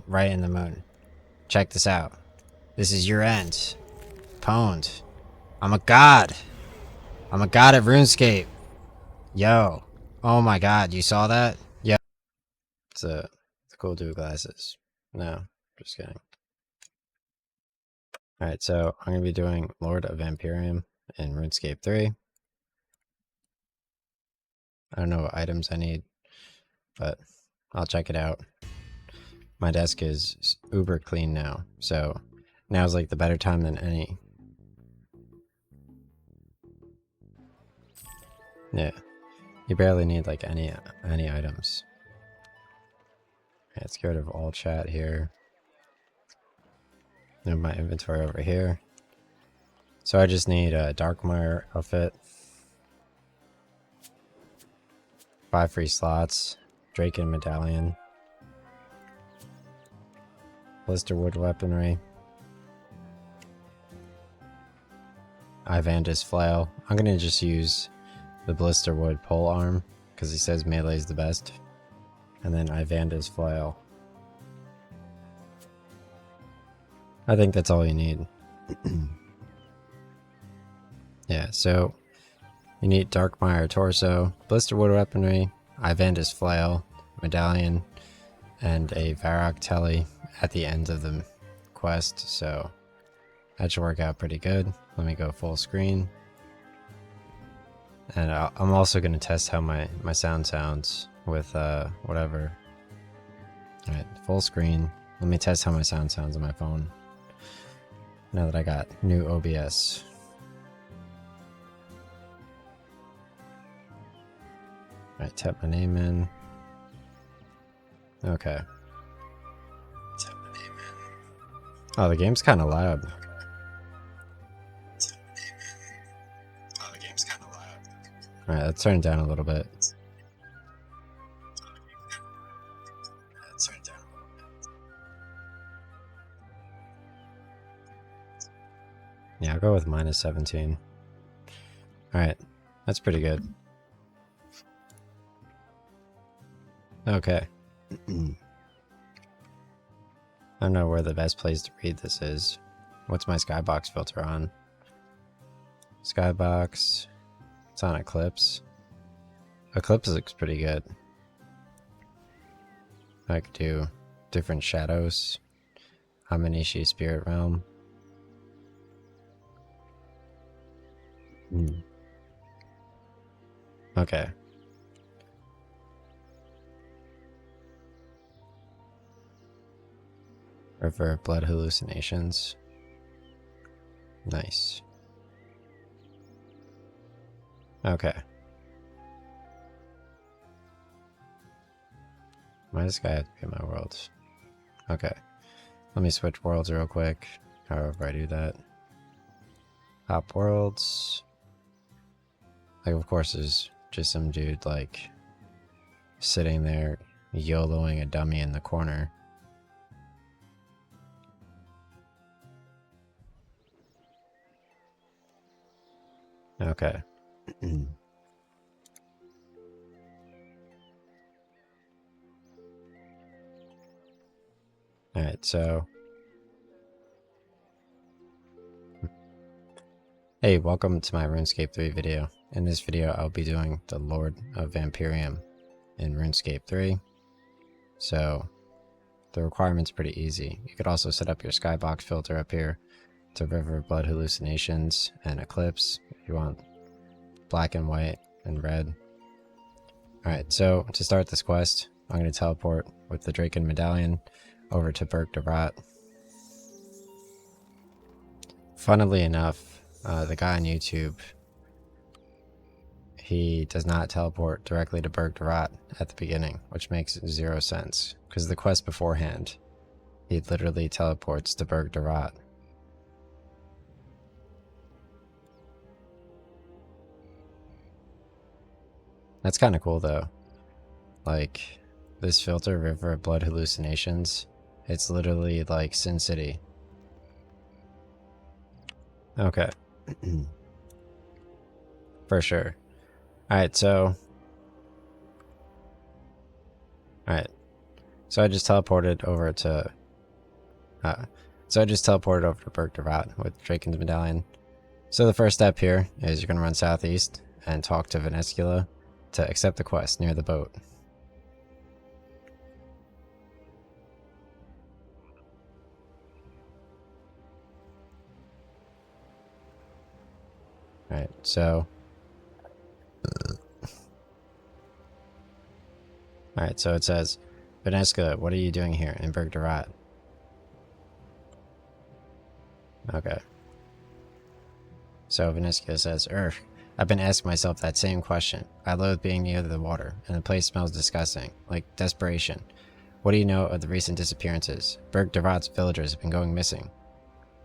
right in the moon. Check this out. This is your end. Pwned. I'm a god. I'm a god at RuneScape. Yo. Oh my god, you saw that? Yo. It's a cool dude glasses. No, just kidding. Alright, so I'm going to be doing Lord of Vampyrium in RuneScape 3. I don't know what items I need, but I'll check it out. My desk is uber clean now, so now's like the better time than any. Yeah, you barely need like any items. Let's get rid of all chat here. Move my inventory over here. So I just need a Darkmire outfit, 5 free slots, Draken medallion, Blisterwood weaponry, Ivandis flail. I'm gonna just use the Blisterwood pole arm because he says melee is the best, and then Ivandis flail. I think that's all you need. Yeah, so you need Darkmire torso, Blisterwood weaponry, Ivandis flail, medallion, and a Varrock telly at the end of the quest, so that should work out pretty good. Let me go full screen. And I'm also going to test how my sound sounds with whatever. Alright, full screen. Let me test how my sound sounds on my phone. Now that I got new OBS. Alright, type my name in. Okay. Type my name in. Oh, the game's kind of loud. Alright, let's turn it down a little bit. Yeah, I'll go with -17. Alright, that's pretty good. Okay. I don't know where the best place to read this is. What's my skybox filter on? Skybox. It's on Eclipse. Eclipse looks pretty good. I could do different shadows. Hamanishi Spirit Realm. Okay. River of Blood hallucinations. Nice. Okay. Why does this guy have to be in my worlds? Okay. Let me switch worlds real quick. However I do that. Hop worlds. Like, of course, there's just some dude, like, sitting there YOLOing a dummy in the corner. Okay. Alright, so... Hey, welcome to my RuneScape 3 video. In this video, I'll be doing the Lord of Vampyrium in RuneScape 3. So, the requirement's pretty easy. You could also set up your skybox filter up here to River of Blood hallucinations and Eclipse if you want black and white and red. Alright, so to start this quest, I'm going to teleport with the Draken medallion over to Berg de Rot. Funnily enough, the guy on YouTube, he does not teleport directly to Berg de Rot at the beginning, which makes 0 sense, because the quest beforehand, he literally teleports to Berg de Rot. That's kind of cool though. Like, this filter, River of Blood hallucinations, it's literally like Sin City. Okay. For sure. Alright, so So I just teleported over to Berg Derat with Draken's Medallion. So the first step here is you're going to run southeast and talk to Venescula to accept the quest near the boat. Alright, so it says, Venescula, what are you doing here in Berg Derat? Okay. So Venescula says, I've been asking myself that same question. I loathe being near the water, and the place smells disgusting, like desperation. What do you know of the recent disappearances? Berg Derat's villagers have been going missing.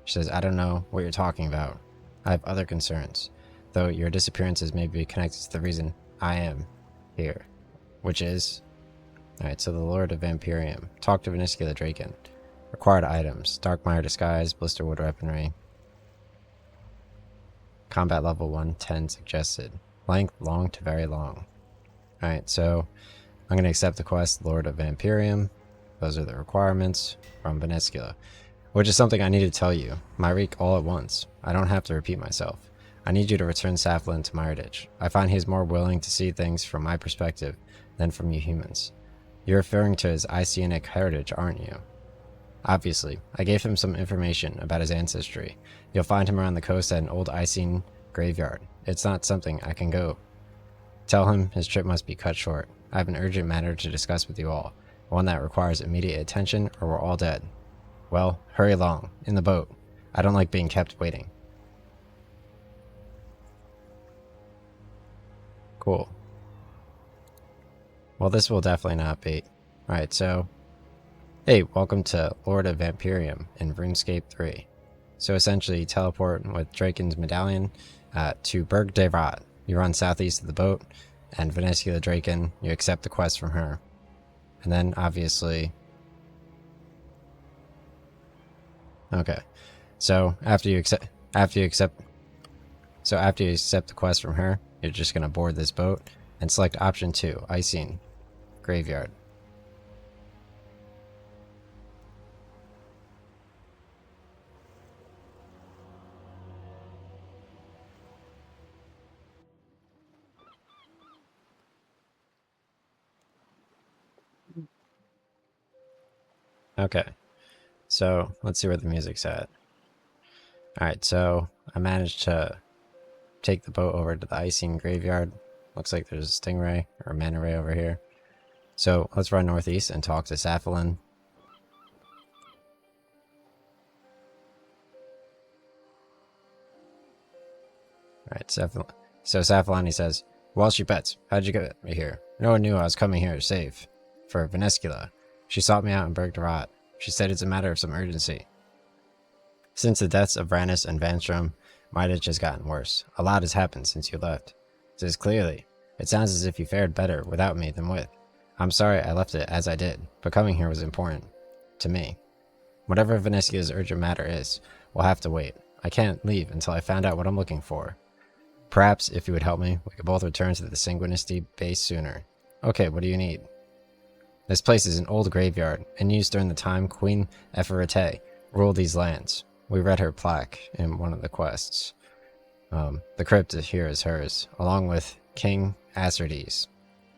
She says, I don't know what you're talking about. I have other concerns, though your disappearances may be connected to the reason I am here, which is... Alright, so the Lord of Vampyrium. Talk to Venescula Draken. Required items. Darkmire Disguise, Blisterwood Weaponry. Combat level 110 suggested. Length, long to very long. Alright, so I'm going to accept the quest, Lord of Vampyrium. Those are the requirements from Venescula. Which is something I need to tell you. Myrique all at once. I don't have to repeat myself. I need you to return Saflin to Myridich. I find he's more willing to see things from my perspective than from you humans. You're referring to his Icenic heritage, aren't you? Obviously. I gave him some information about his ancestry. You'll find him around the coast at an old Icene graveyard. It's not something I can go. Tell him his trip must be cut short. I have an urgent matter to discuss with you all. One that requires immediate attention or we're all dead. Well, hurry along. In the boat. I don't like being kept waiting. Cool. Well, this will definitely not be. Alright, so... Hey, welcome to Lord of Vampyrium in RuneScape 3. So essentially, you teleport with Draken's Medallion to Berg Derat. You run southeast of the boat, and Venescula Draken, you accept the quest from her. And then, obviously... Okay. So, after you accept the quest from her, you're just going to board this boat and select option 2, Icene Graveyard. Okay, so let's see where the music's at. Alright, so I managed to take the boat over to the Icene Graveyard. Looks like there's a Stingray or a Manta Ray over here. So let's run northeast and talk to Saflin. Alright, so Saflin, he says, well, she bets. How'd you get me here? No one knew I was coming here to save. For Venescula. She sought me out in Berg Derat. She said it's a matter of some urgency. Since the deaths of Rannis and Vanstrom, Myridich has gotten worse. A lot has happened since you left. Says clearly. It sounds as if you fared better without me than with. I'm sorry I left it as I did, but coming here was important. To me. Whatever Venescula's urgent matter is, we'll have to wait. I can't leave until I found out what I'm looking for. Perhaps, if you would help me, we could both return to the Sanguinity base sooner. Okay, what do you need? This place is an old graveyard, and used during the time Queen Ephorite ruled these lands. We read her plaque in one of the quests. The crypt here is hers, along with King Acerdes.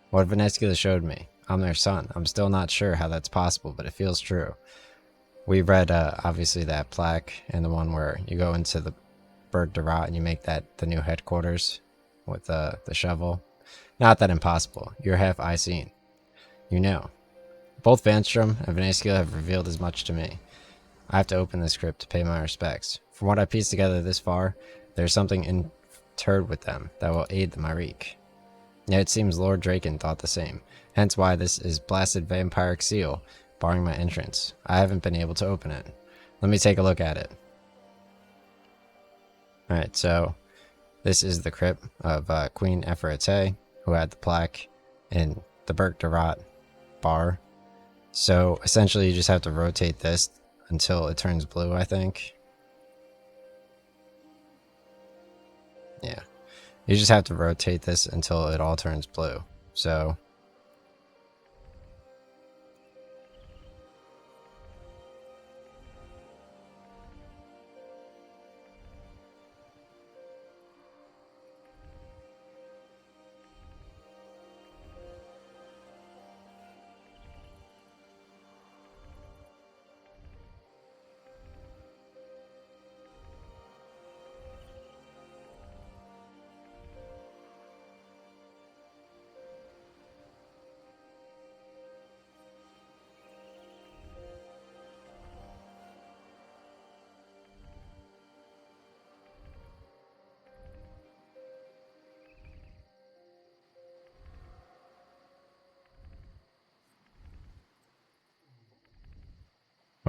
What Venescula showed me. I'm their son. I'm still not sure how that's possible, but it feels true. We read, obviously, that plaque, and the one where you go into the Berg Derat and you make that the new headquarters with the shovel. Not that impossible. You're half Icene. You know. Both Vanstrom and Venescula have revealed as much to me. I have to open this crypt to pay my respects. From what I pieced together this far, there's something interred with them that will aid the Myrique. Yet it seems Lord Draken thought the same, hence why this is blasted vampiric seal, barring my entrance. I haven't been able to open it. Let me take a look at it. Alright, so this is the crypt of Queen Ephorite, who had the plaque in the Berg Derat bar. So essentially you just have to rotate this until it turns blue, I think. Yeah. You just have to rotate this until it all turns blue. So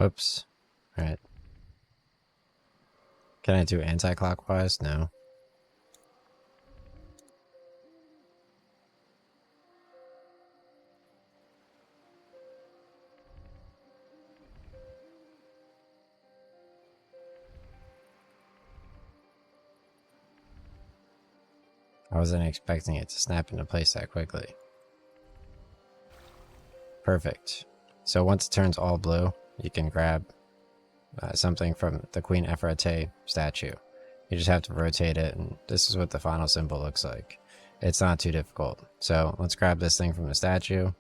Whoops. Alright. Can I do anti-clockwise? No. I wasn't expecting it to snap into place that quickly. Perfect. So once it turns all blue, you can grab something from the Queen Ephraite statue. You just have to rotate it, and this is what the final symbol looks like. It's not too difficult. So let's grab this thing from the statue.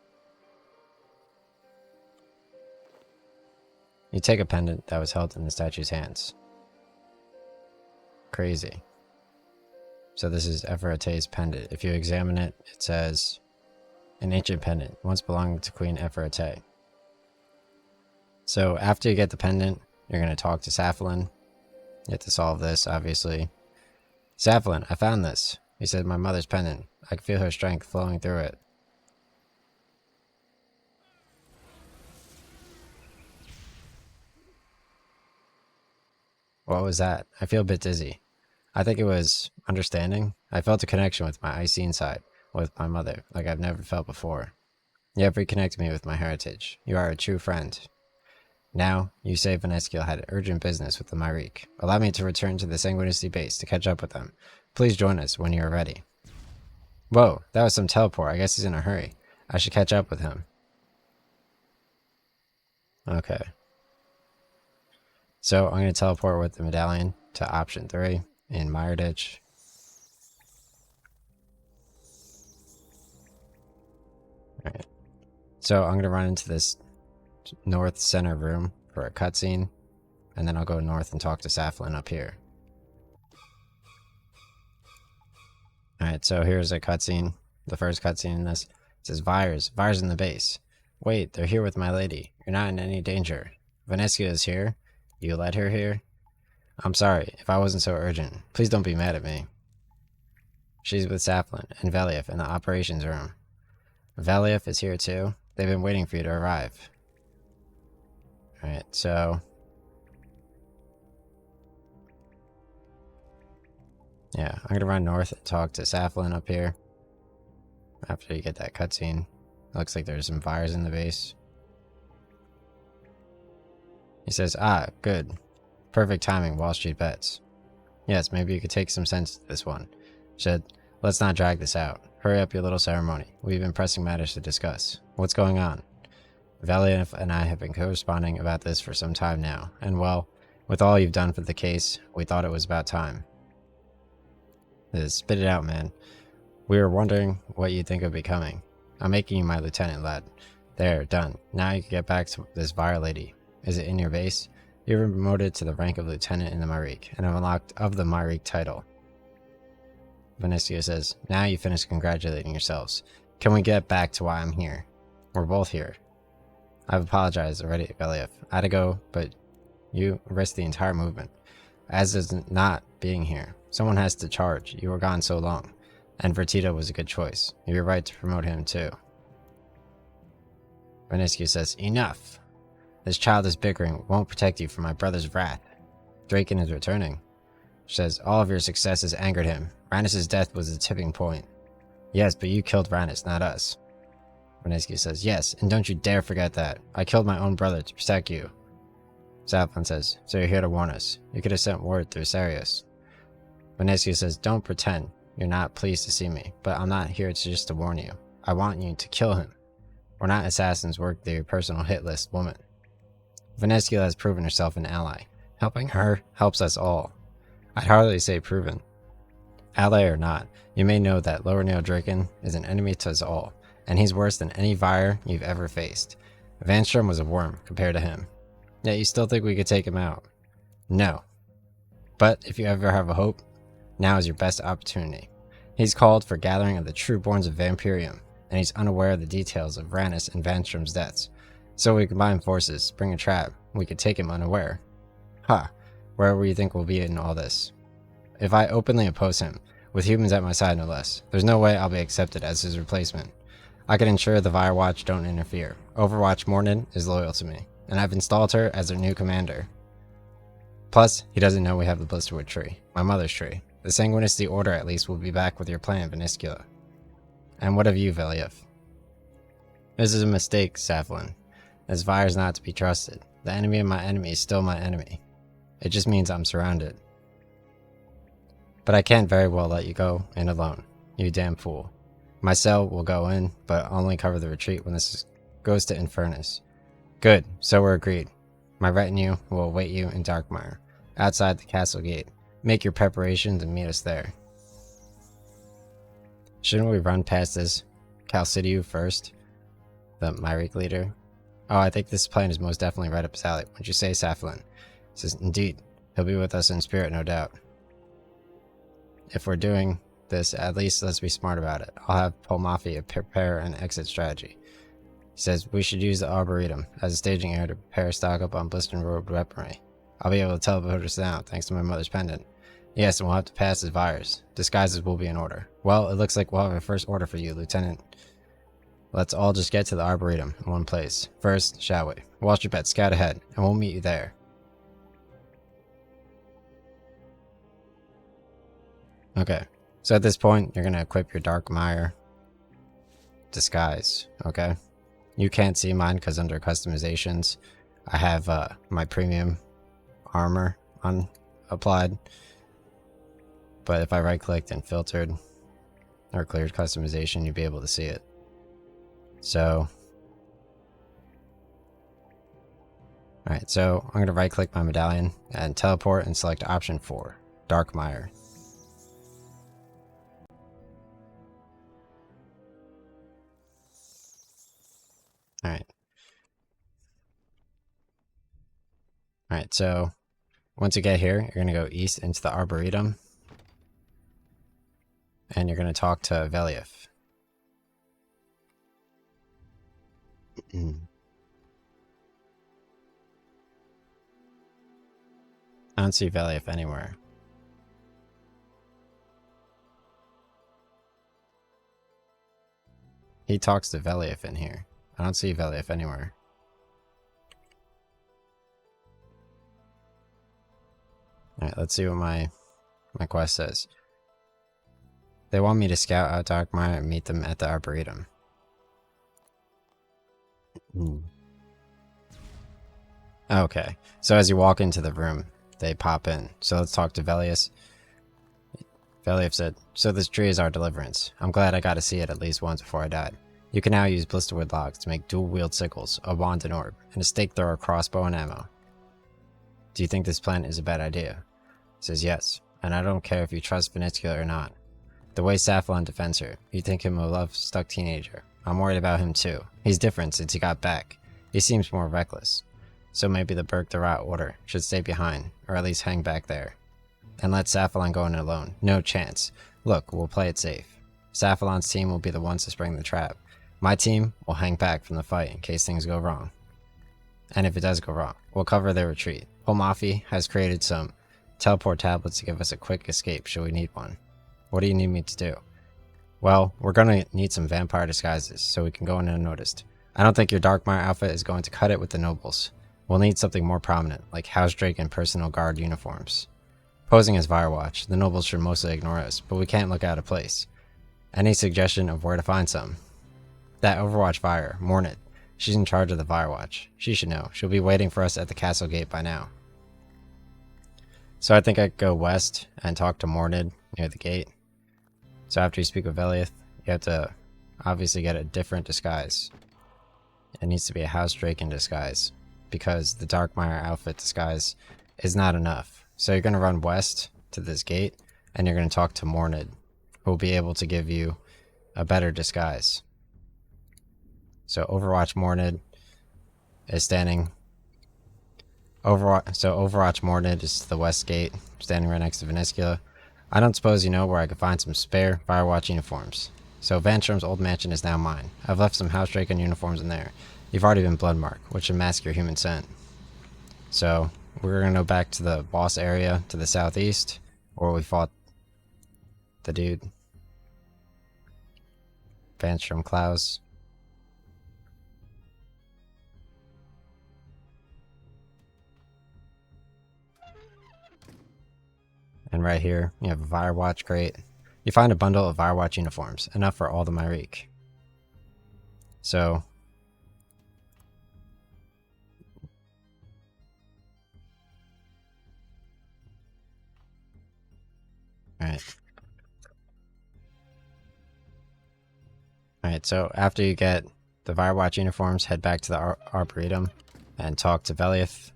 You take a pendant that was held in the statue's hands. Crazy. So this is Ephraite's pendant. If you examine it, it says, an ancient pendant, once belonging to Queen Ephraite. So after you get the pendant, you're going to talk to Saflin. You have to solve this, obviously. Saflin, I found this. He said, my mother's pendant. I can feel her strength flowing through it. What was that? I feel a bit dizzy. I think it was understanding. I felt a connection with my Icene side, with my mother, like I've never felt before. You have reconnected me with my heritage. You are a true friend. Now, you say Vanescula had urgent business with the Myrique. Allow me to return to the Sanguinity base to catch up with them. Please join us when you are ready. Whoa, that was some teleport. I guess he's in a hurry. I should catch up with him. Okay. So, I'm going to teleport with the medallion to option 3 in Myrditch. Alright. So, I'm going to run into this north center room for a cutscene, and then I'll go north and talk to Saflin up here. Alright, so here's a cutscene, the first cutscene in this. It says, Vyrs in the base. Wait, they're here with my lady. You're not in any danger. Vanescula is here. You led her here? I'm sorry, if I wasn't so urgent. Please don't be mad at me. She's with Saflin and Velief in the operations room. Velief is here too? They've been waiting for you to arrive. Alright, so... yeah, I'm gonna run north and talk to Saflin up here. After you get that cutscene. Looks like there's some fires in the base. He says, ah, good. Perfect timing, Wall Street bets. Yes, maybe you could take some sense to this one. Shed, let's not drag this out. Hurry up your little ceremony. We've been pressing matters to discuss. What's going on? Valiant and I have been corresponding about this for some time now, and well, with all you've done for the case, we thought it was about time. Spit it out, man. We were wondering what you think of becoming. I'm making you my lieutenant, lad. There, done. Now you can get back to this Vyre lady. Is it in your base? You've been promoted to the rank of lieutenant in the Myrique, and have unlocked of the Myrique title. Vanescula says, now you finish congratulating yourselves. Can we get back to why I'm here? We're both here. I've apologized already, Velief. I had to go, but you risked the entire movement. As is not being here. Someone has to charge. You were gone so long. And Vertito was a good choice. You're right to promote him too. Vanescula says, enough! This childish bickering won't protect you from my brother's wrath. Draken is returning. She says, all of your successes angered him. Rannis' death was the tipping point. Yes, but you killed Rannis, not us. Vanescula says, yes, and don't you dare forget that. I killed my own brother to protect you. Saflin says, so you're here to warn us. You could have sent word through Sarius. Vanescula says, don't pretend you're not pleased to see me, but I'm not here just to warn you. I want you to kill him. We're not assassins work through your personal hit list woman. Vanescula has proven herself an ally. Helping her helps us all. I'd hardly say proven. Ally or not, you may know that Lower Nail Draken is an enemy to us all, and he's worse than any Vyre you've ever faced. Vanstrom was a worm compared to him. Yet you still think we could take him out? No. But if you ever have a hope, now is your best opportunity. He's called for gathering of the true borns of Vampyrium, and he's unaware of the details of Rannis and Vanstrom's deaths. So we combine forces, bring a trap, we could take him unaware. Ha, wherever you think we'll be in all this. If I openly oppose him, with humans at my side no less, there's no way I'll be accepted as his replacement. I can ensure the Firewatch don't interfere. Overwatch Mornin is loyal to me. and I've installed her as our new commander. Plus, he doesn't know we have the Blisterwood tree, my mother's tree. The Sanguinicity Order at least will be back with your plan, Veniscula. And what of you, Veliev? This is a mistake, Savlin. This Vire's not to be trusted. The enemy of my enemy is still my enemy. It just means I'm surrounded. But I can't very well let you go in alone, you damn fool. My cell will go in, but only cover the retreat when this goes to Infernus. Good, so we're agreed. My retinue will await you in Darkmire, outside the castle gate. Make your preparations and meet us there. Shouldn't we run past this Chalcidiu first? The Myric leader. Oh, I think this plan is most definitely right up his alley. Wouldn't you say, Saflin? Says, indeed. He'll be with us in spirit, no doubt. If we're doing this, at least let's be smart about it. I'll have Polmafi prepare an exit strategy. He says we should use the Arboretum as a staging area to prepare a stock up on Blistered Road weaponry. I'll be able to teleport us down, thanks to my mother's pendant. Yes, and we'll have to pass as Vires. Disguises will be in order. Well, it looks like we'll have a first order for you, Lieutenant. Let's all just get to the Arboretum in one place. First, shall we? Watch your bet, scout ahead, and we'll meet you there. Okay, so at this point, you're going to equip your Darkmire disguise, okay? You can't see mine because under customizations, I have my premium armor applied. But if I right-clicked and filtered or cleared customization, you'd be able to see it. So, alright, so I'm going to right-click my medallion and teleport and select option 4, Darkmire. Alright. Alright, so once you get here, you're going to go east into the Arboretum. And you're going to talk to Veliev. I don't see Veliev anywhere. He talks to Veliev in here. I don't see Veliev anywhere. Alright, let's see what my quest says. They want me to scout out Darkmire and meet them at the Arboretum. Okay, so as you walk into the room, they pop in. So let's talk to Veliev. Veliev said, so this tree is our deliverance. I'm glad I got to see it at least once before I died. You can now use Blisterwood logs to make dual-wield sickles, a wand and orb, and a stake thrower crossbow and ammo. Do you think this plan is a bad idea? He says yes, and I don't care if you trust Veniscula or not. The way Saflon defends her, you think him a love-stuck teenager. I'm worried about him too. He's different since he got back. He seems more reckless. So maybe the Berk the Rot Order should stay behind, or at least hang back there. And let Saflon go in alone. No chance. Look, we'll play it safe. Saflon's team will be the ones to spring the trap. My team will hang back from the fight in case things go wrong. And if it does go wrong, we'll cover their retreat. Polmafi has created some teleport tablets to give us a quick escape should we need one. What do you need me to do? Well, we're gonna need some vampire disguises so we can go in unnoticed. I don't think your Darkmire outfit is going to cut it with the nobles. We'll need something more prominent, like House Drake and personal guard uniforms. Posing as Firewatch, the nobles should mostly ignore us, but we can't look out of place. Any suggestion of where to find some? That Overwatch Fire, Mornit. She's in charge of the Firewatch. She should know. She'll be waiting for us at the castle gate by now. So I think I'd go west and talk to Mornid near the gate. So after you speak with Veliev, you have to obviously get a different disguise. It needs to be a House Drake in disguise, because the Darkmire outfit disguise is not enough. So you're going to run west to this gate, and you're going to talk to Mornid, who will be able to give you a better disguise. So Overwatch Mornid is standing... Overwatch Mornid is to the west gate, standing right next to Veniscula. I don't suppose you know where I could find some spare Firewatch uniforms. So Vanstrom's old mansion is now mine. I've left some House Draken uniforms in there. You've already been bloodmarked, which should mask your human scent. So we're going to go back to the boss area to the southeast, where we fought the dude. Vanstrom Klaus. And right here, you have a Firewatch crate. You find a bundle of Firewatch uniforms, enough for all the Myrique. So, alright. Alright, so after you get the Firewatch uniforms, head back to the Arboretum and talk to Veliath.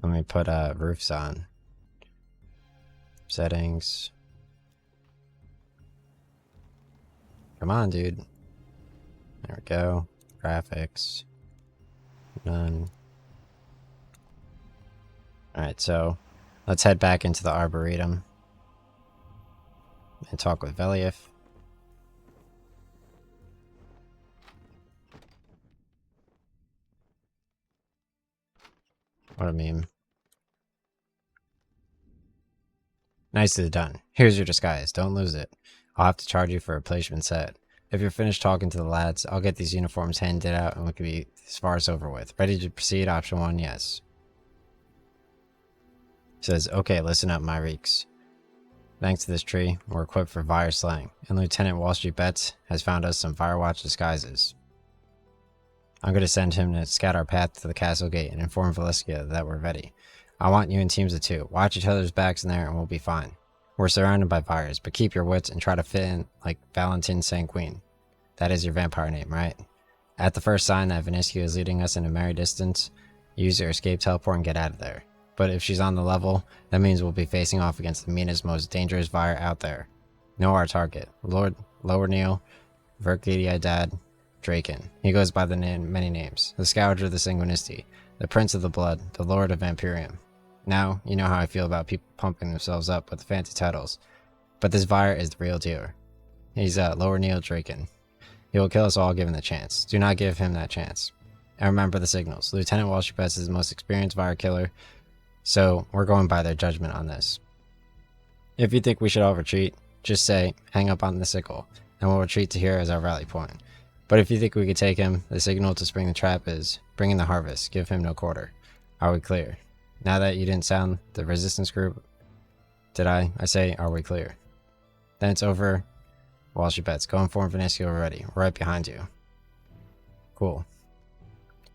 Let me put roofs on. Settings. Come on, dude. There we go. Graphics. None. Alright, so let's head back into the Arboretum and talk with Veliath. What a meme. Nicely done. Here's your disguise. Don't lose it. I'll have to charge you for a replacement set. If you're finished talking to the lads, I'll get these uniforms handed out and we can be as far as over with. Ready to proceed? Option 1, yes. Says, okay, listen up, Myriques. Thanks to this tree, we're equipped for fire slaying, and Lieutenant Wall Street Bets has found us some Firewatch disguises. I'm going to send him to scout our path to the castle gate and inform Valiskia that we're ready. I want you in teams of 2. Watch each other's backs in there and we'll be fine. We're surrounded by fires, but keep your wits and try to fit in like Valentin Sanguine. That is your vampire name, right? At the first sign that Valiskia is leading us in a merry distance, use your escape teleport and get out of there. But if she's on the level, that means we'll be facing off against the meanest, most dangerous fire out there. Know our target. Lord Lower Neil, Verklidiadad, Draken. He goes by the many names. The Scourge of the Sanguinisti, the Prince of the Blood, the Lord of Vampyrium. Now, you know how I feel about people pumping themselves up with fancy titles. But this Vire is the real deal. He's Lower Neil Draken. He will kill us all given the chance. Do not give him that chance. And remember the signals. Lieutenant Walshipets is the most experienced Vire killer, so we're going by their judgment on this. If you think we should all retreat, just say, hang up on the sickle, and we'll retreat to here as our rally point. But if you think we could take him, the signal to spring the trap is, bring in the harvest, give him no quarter. Are we clear? Now that you didn't sound the resistance group, did I? I say, are we clear? Then it's over. Walshipets, go inform Valiskia we're ready. We're right behind you. Cool.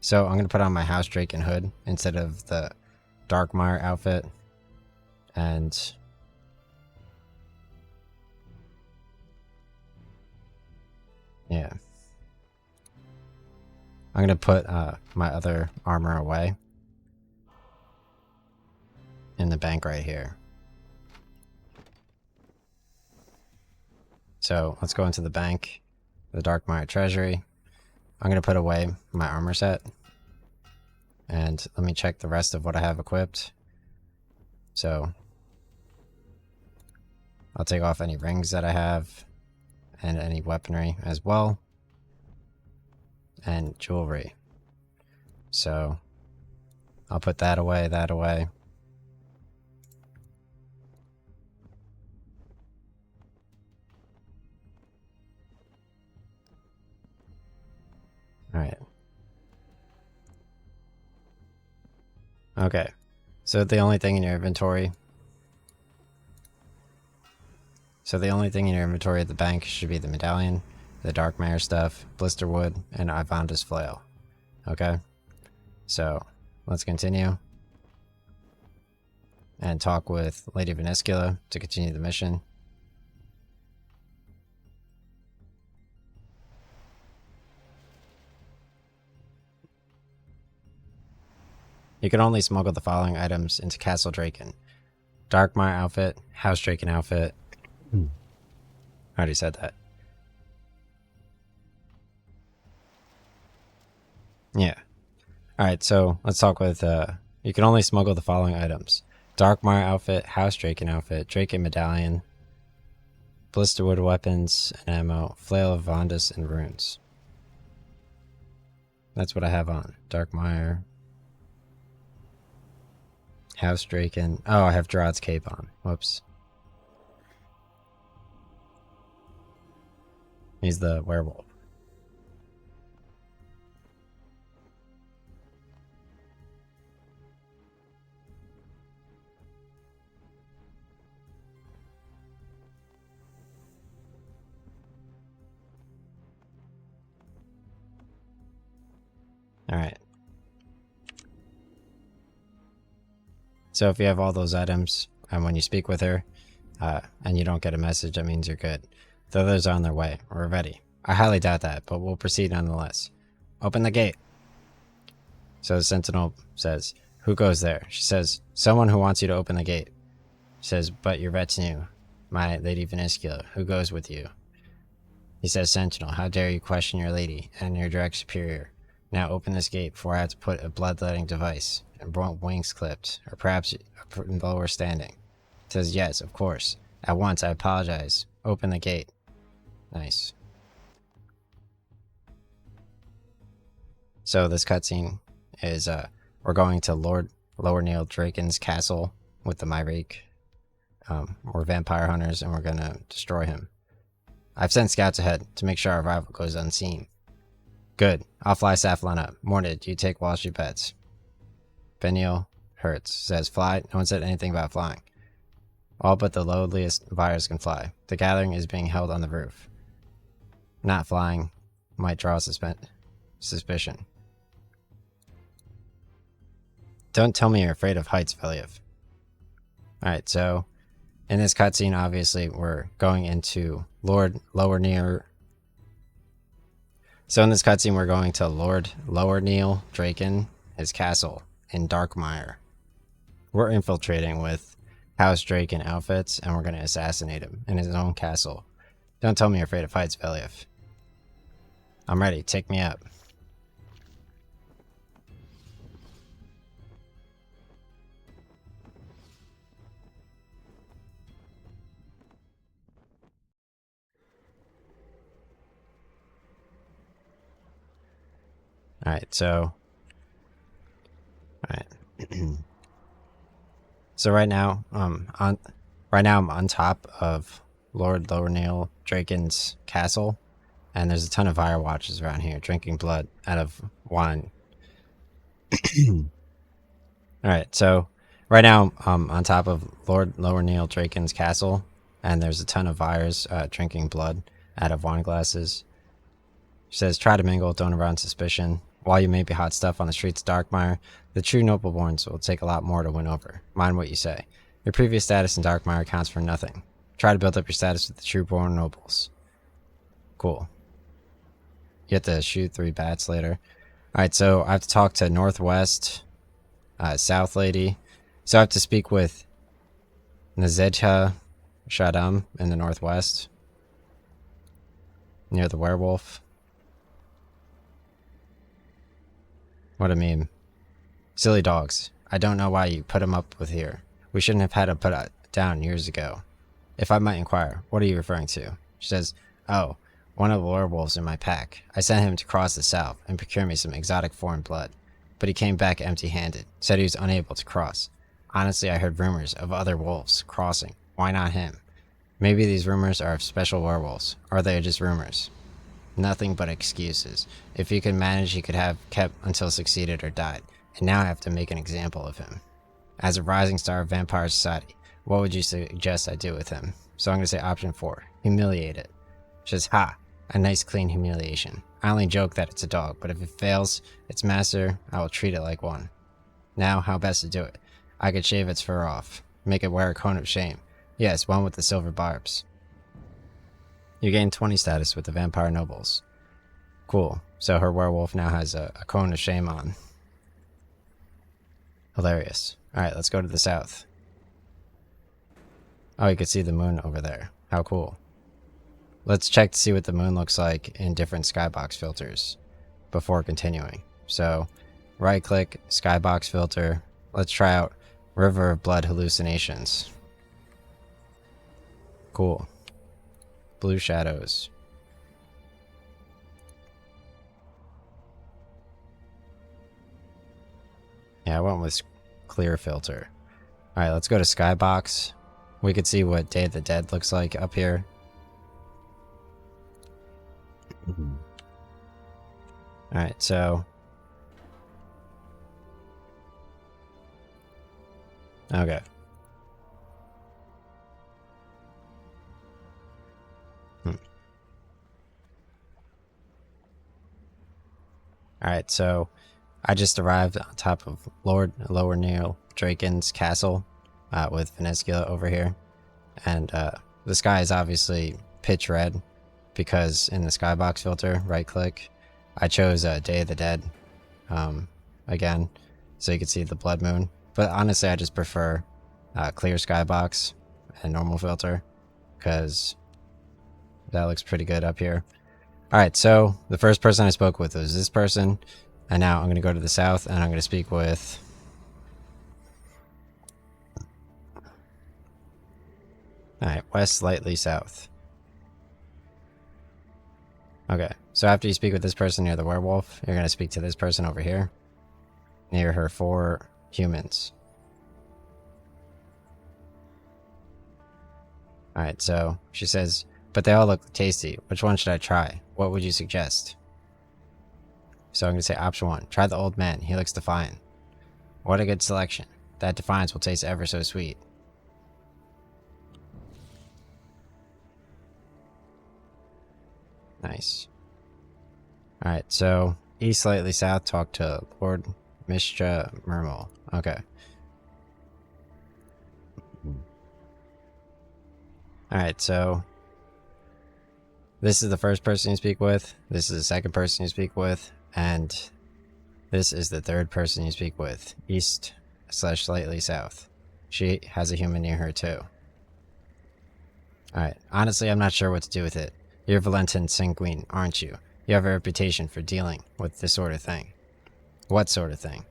So I'm going to put on my House Drake and hood instead of the Darkmire outfit. And yeah. I'm going to put my other armor away in the bank right here. So let's go into the bank, the Darkmire Treasury. I'm going to put away my armor set. And let me check the rest of what I have equipped. So I'll take off any rings that I have and any weaponry as well. And jewelry. So I'll put that away, that away. Alright. Okay. So the only thing in your inventory at the bank should be the medallion, the Darkmire stuff, Blisterwood, and Ivanda's flail. Okay? So, let's continue. And talk with Lady Valiskia to continue the mission. You can only smuggle the following items into Castle Draken. Darkmire outfit, House Draken outfit. I already said that. Yeah. Alright, so let's talk with, you can only smuggle the following items. Darkmire outfit, House Draken outfit, Draken medallion, Blisterwood weapons and ammo, Flail of Vondas, and runes. That's what I have on. Darkmire. House Draken. Oh, I have Gerard's cape on. Whoops. He's the werewolf. Alright. So if you have all those items, and when you speak with her, and you don't get a message, that means you're good. The others are on their way. We're ready. I highly doubt that, but we'll proceed nonetheless. Open the gate. So the sentinel says, who goes there? She says, someone who wants you to open the gate. She says, but your retinue, my lady Veniscula, who goes with you? He says, sentinel, how dare you question your lady and your direct superior? Now open this gate before I have to put a bloodletting device and wings clipped, or perhaps a lower standing. Says, yes, of course. At once, I apologize. Open the gate. Nice. So this cutscene is, we're going to Lord Lower Neil Draken's castle with the Myrake. We're vampire hunters and we're gonna destroy him. I've sent scouts ahead to make sure our arrival goes unseen. Good. I'll fly Safflon up. Mornid, you take Walshy pets. Beniel Hertz says, fly. No one said anything about flying. All but the lowliest buyers can fly. The gathering is being held on the roof. Not flying might draw suspicion. Don't tell me you're afraid of heights, Veliev. Alright, so in this cutscene, obviously, we're going into Lower Neil, Draken, his castle in Darkmire. We're infiltrating with House Draken outfits, and we're going to assassinate him in his own castle. Don't tell me you're afraid of heights, Veliev. I'm ready. Take me up. Alright, so... Alright. So right now, I'm on top of Lord Lower Neil Draken's castle, and there's a ton of fire watchers around here drinking blood out of wine. Alright, so right now I'm on top of Lord Lower Neil Draken's castle, and there's a ton of Vyres drinking blood out of wine glasses. She says, try to mingle, don't arouse suspicion. While you may be hot stuff on the streets of Darkmire, the true nobleborns will take a lot more to win over. Mind what you say. Your previous status in Darkmire counts for nothing. Try to build up your status with the true born nobles. Cool. You have to shoot 3 bats later. Alright, so I have to talk to Northwest, South Lady. So I have to speak with Nazedha Shadam in the Northwest, near the werewolf. What a meme. Silly dogs. I don't know why you put him up with here. We shouldn't have had him put down years ago. If I might inquire, what are you referring to? She says, oh, one of the werewolves in my pack. I sent him to cross the south and procure me some exotic foreign blood. But he came back empty-handed. Said he was unable to cross. Honestly, I heard rumors of other wolves crossing. Why not him? Maybe these rumors are of special werewolves. Or they are just rumors. Nothing but excuses. If he could manage, he could have kept until succeeded or died. And now I have to make an example of him. As a rising star of vampire society, what would you suggest I do with him? So I'm going to say option 4. Humiliate it. She says, ha! A nice clean humiliation. I only joke that it's a dog, but if it fails its master, I will treat it like one. Now, how best to do it? I could shave its fur off. Make it wear a cone of shame. Yes, one with the silver barbs. You gain 20 status with the vampire nobles. Cool. So her werewolf now has a cone of shame on. Hilarious. Alright, let's go to the south. Oh, you can see the moon over there. How cool. Let's check to see what the moon looks like in different skybox filters before continuing. So, right click, skybox filter. Let's try out River of Blood Hallucinations. Cool. Blue shadows. Yeah, I went with clear filter. Alright, let's go to skybox. We could see what Day of the Dead looks like up here. Alright, so... Okay. Alright, so I just arrived on top of Lord Lower Neil Draken's castle with Venescula over here. And the sky is obviously pitch red because in the skybox filter, right click, I chose Day of the Dead again, so you can see the blood moon. But honestly, I just prefer clear skybox and normal filter because that looks pretty good up here. Alright, so the first person I spoke with was this person, and now I'm going to go to the south and I'm going to speak with... Alright, west, slightly south. Okay, so after you speak with this person near the werewolf, you're going to speak to this person over here, near her 4 humans. Alright, so she says, but they all look tasty. Which one should I try? What would you suggest? So I'm going to say option 1. Try the old man. He looks defiant. What a good selection. That defiance will taste ever so sweet. Nice. Alright, so east slightly south, talk to Lord Mistra Mermal. Okay. Alright, so this is the first person you speak with, this is the second person you speak with, and this is the third person you speak with, east / slightly south. She has a human near her too. Alright, honestly I'm not sure what to do with it. You're Valentin Sanguine, aren't you? You have a reputation for dealing with this sort of thing. What sort of thing?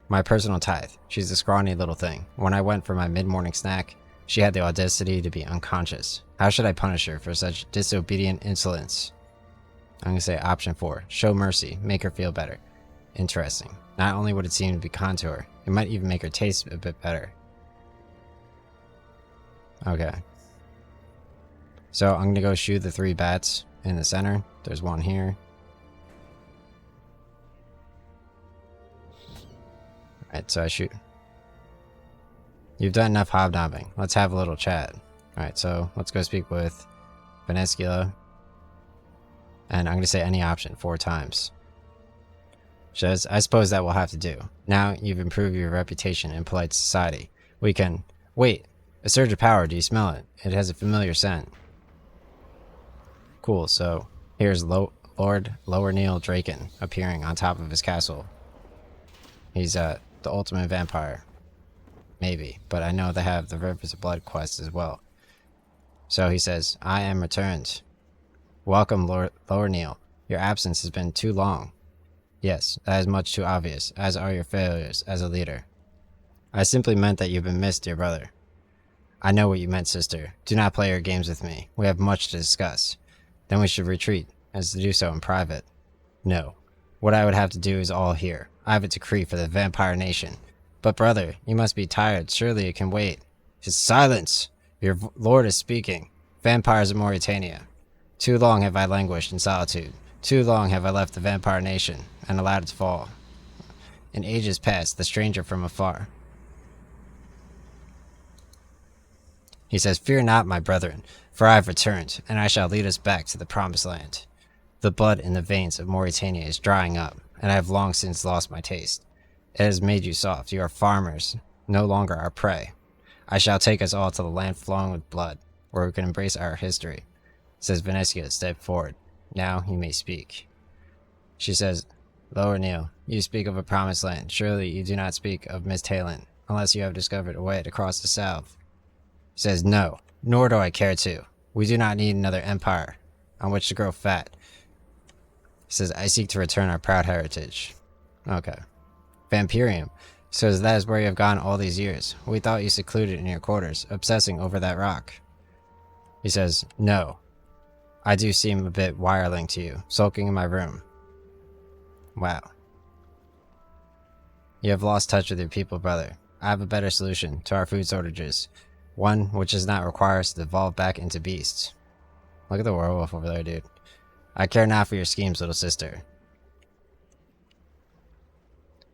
My personal tithe. She's a scrawny little thing. When I went for my mid-morning snack, she had the audacity to be unconscious. How should I punish her for such disobedient insolence? I'm going to say option 4. Show mercy. Make her feel better. Interesting. Not only would it seem to be kind to her, it might even make her taste a bit better. Okay. So I'm going to go shoot the 3 bats in the center. There's one here. Alright, so I shoot. You've done enough hobnobbing. Let's have a little chat. Alright, so let's go speak with Venescula. And I'm going to say any option 4 times. She says, I suppose that will have to do. Now you've improved your reputation in polite society. We can... Wait! A surge of power, do you smell it? It has a familiar scent. Cool, so here's Lord Lower Neil Draken appearing on top of his castle. He's the ultimate vampire. Maybe, but I know they have the Rivers of Blood quest as well. So he says, I am returned. Welcome, Lower Neil. Your absence has been too long. Yes, that is much too obvious, as are your failures as a leader. I simply meant that you've been missed, dear brother. I know what you meant, sister. Do not play your games with me. We have much to discuss. Then we should retreat, as to do so in private. No. What I would have to do is all here. I have a decree for the vampire nation. But brother, you must be tired. Surely it can wait. Just silence! Your lord is speaking. Vampires of Mauritania. Too long have I languished in solitude. Too long have I left the vampire nation, and allowed it to fall. In ages past, the stranger from afar. He says, Fear not, my brethren, for I have returned, and I shall lead us back to the promised land. The blood in the veins of Mauritania is drying up, and I have long since lost my taste. It has made you soft. You are farmers, no longer our prey. I shall take us all to the land flowing with blood, where we can embrace our history. Says Venescula, step forward. Now you may speak. She says, Lower Neil, you speak of a promised land. Surely you do not speak of Miss Talon, unless you have discovered a way to cross the south. He says, no, nor do I care to. We do not need another empire on which to grow fat. He says, I seek to return our proud heritage. Okay. Vampyrium says that is where you have gone all these years. We thought you secluded in your quarters, obsessing over that rock. He says, no. I do seem a bit wireling to you, sulking in my room. Wow. You have lost touch with your people, brother. I have a better solution to our food shortages. One which does not require us to evolve back into beasts. Look at the werewolf over there, dude. I care not for your schemes, little sister,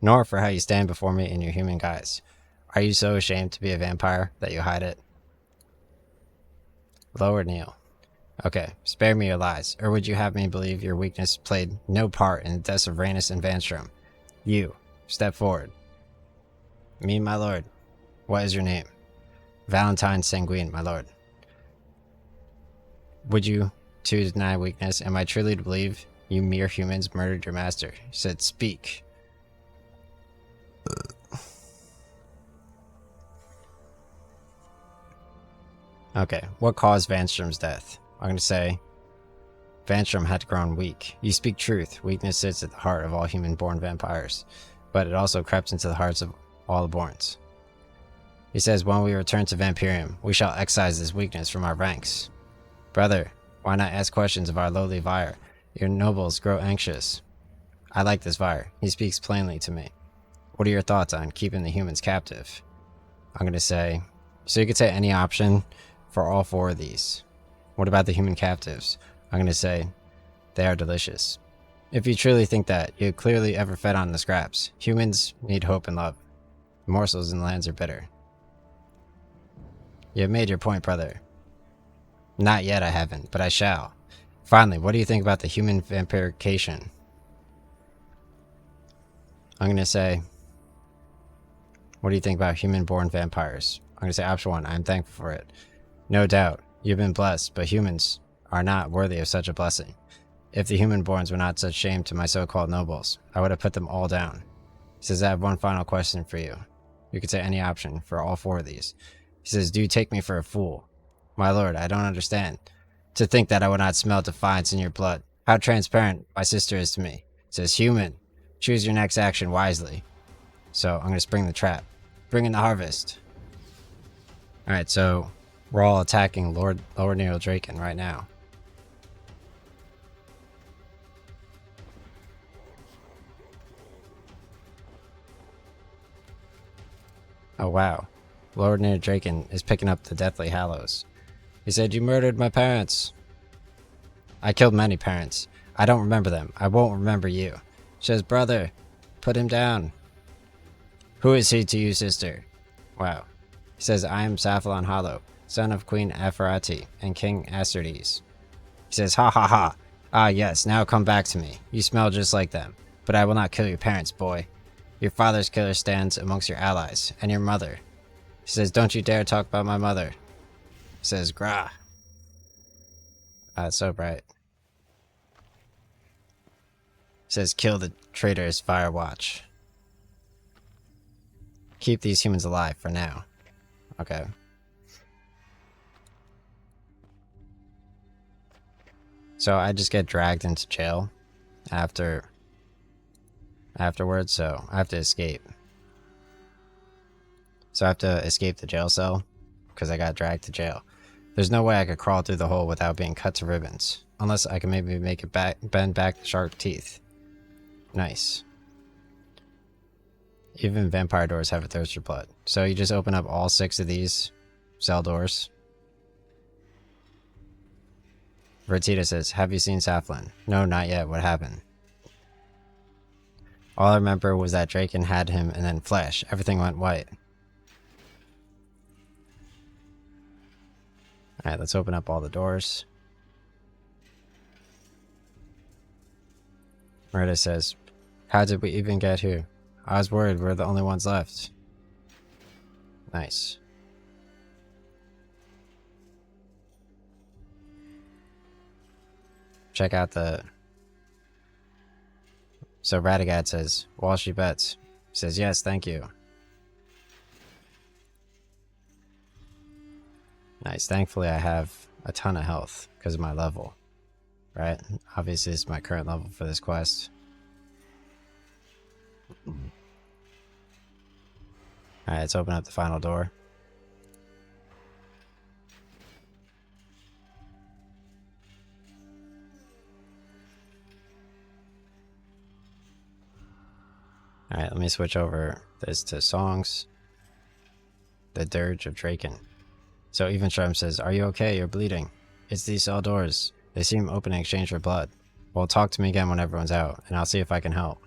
nor for how you stand before me in your human guise. Are you so ashamed to be a vampire that you hide it? Lower kneel. Okay, spare me your lies, or would you have me believe your weakness played no part in the deaths of Rhaenys and Vanstrom? You, step forward. Me, my lord. What is your name? Valentine Sanguine, my lord. Would you, too, deny weakness? Am I truly to believe you mere humans murdered your master? He said, speak. Okay, what caused Vanstrom's death? I'm going to say, Vanstrom had grown weak. You speak truth. Weakness sits at the heart of all human-born vampires, but it also crept into the hearts of all the Borns. He says, when we return to Vampyrium, we shall excise this weakness from our ranks. Brother, why not ask questions of our lowly Vyre? Your nobles grow anxious. I like this Vyre. He speaks plainly to me. What are your thoughts on keeping the humans captive? I'm going to say, so you could say any option for all four of these. What about the human captives? I'm going to say, they are delicious. If you truly think that, you clearly ever fed on the scraps. Humans need hope and love. Morsels in the lands are bitter. You have made your point, brother. Not yet, I haven't, but I shall. Finally, what do you think about the human vampirication? I'm going to say, what do you think about human-born vampires? I'm going to say option 1, I'm thankful for it. No doubt, you've been blessed, but humans are not worthy of such a blessing. If the human-borns were not such shame to my so-called nobles, I would have put them all down. He says, I have one final question for you. You could say any option for all four of these. He says, do you take me for a fool? My lord, I don't understand. To think that I would not smell defiance in your blood. How transparent my sister is to me. He says, human, choose your next action wisely. So I'm going to spring the trap. Bring in the harvest. Alright, so we're all attacking Lord Nero Draken right now. Oh wow. Lord Nero Draken is picking up the Deathly Hallows. He said, you murdered my parents. I killed many parents. I don't remember them. I won't remember you. She says, brother, put him down. Who is he to you, sister? Wow. He says, I am Saphalon Hollow, son of Queen Aphrodite and King Acertes. He says, ha ha ha. Ah yes, now come back to me. You smell just like them. But I will not kill your parents, boy. Your father's killer stands amongst your allies, and your mother. He says, don't you dare talk about my mother. He says, grah. Ah, it's so bright. He says, kill the traitorous Firewatch. Keep these humans alive for now. Okay. So I just get dragged into jail afterwards, so I have to escape. So I have to escape the jail cell because I got dragged to jail. There's no way I could crawl through the hole without being cut to ribbons. Unless I can maybe make it back, bend back the shark teeth. Nice. Even vampire doors have a thirst for blood. So you just open up all 6 of these cell doors. Vertita says, have you seen Saphalon? No, not yet. What happened? All I remember was that Draken had him and then flash. Everything went white. Alright, let's open up all the doors. Merida says, how did we even get here? I was worried we're the only ones left. Nice. Check out the... So Radagad says, Wall she bets. He says, yes, thank you. Nice. Thankfully I have a ton of health because of my level. Right? Obviously this is my current level for this quest. Alright, let's open up the final door. Alright, let me switch over this to songs. The Dirge of Draken. So Even Sharm says, are you okay? You're bleeding. It's these cell doors. They seem open in exchange for blood. Well, talk to me again when everyone's out, and I'll see if I can help.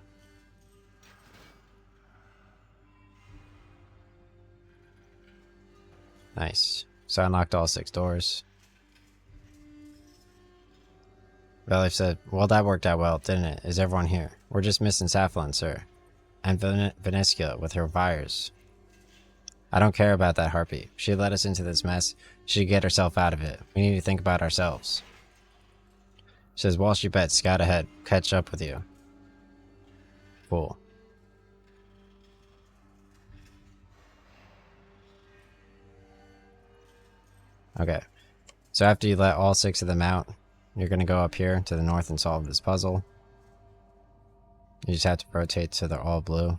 Nice. So I unlocked all 6 doors. Valif said, well, that worked out well, didn't it? Is everyone here? We're just missing Saflin, sir. And Veniskia with her fires. I don't care about that harpy. She led us into this mess. She should get herself out of it. We need to think about ourselves. She says, Walsh, you bet. Scout ahead. Catch up with you. Cool. Okay. So after you let all 6 of them out, you're going to go up here to the north and solve this puzzle. You just have to rotate to the all blue.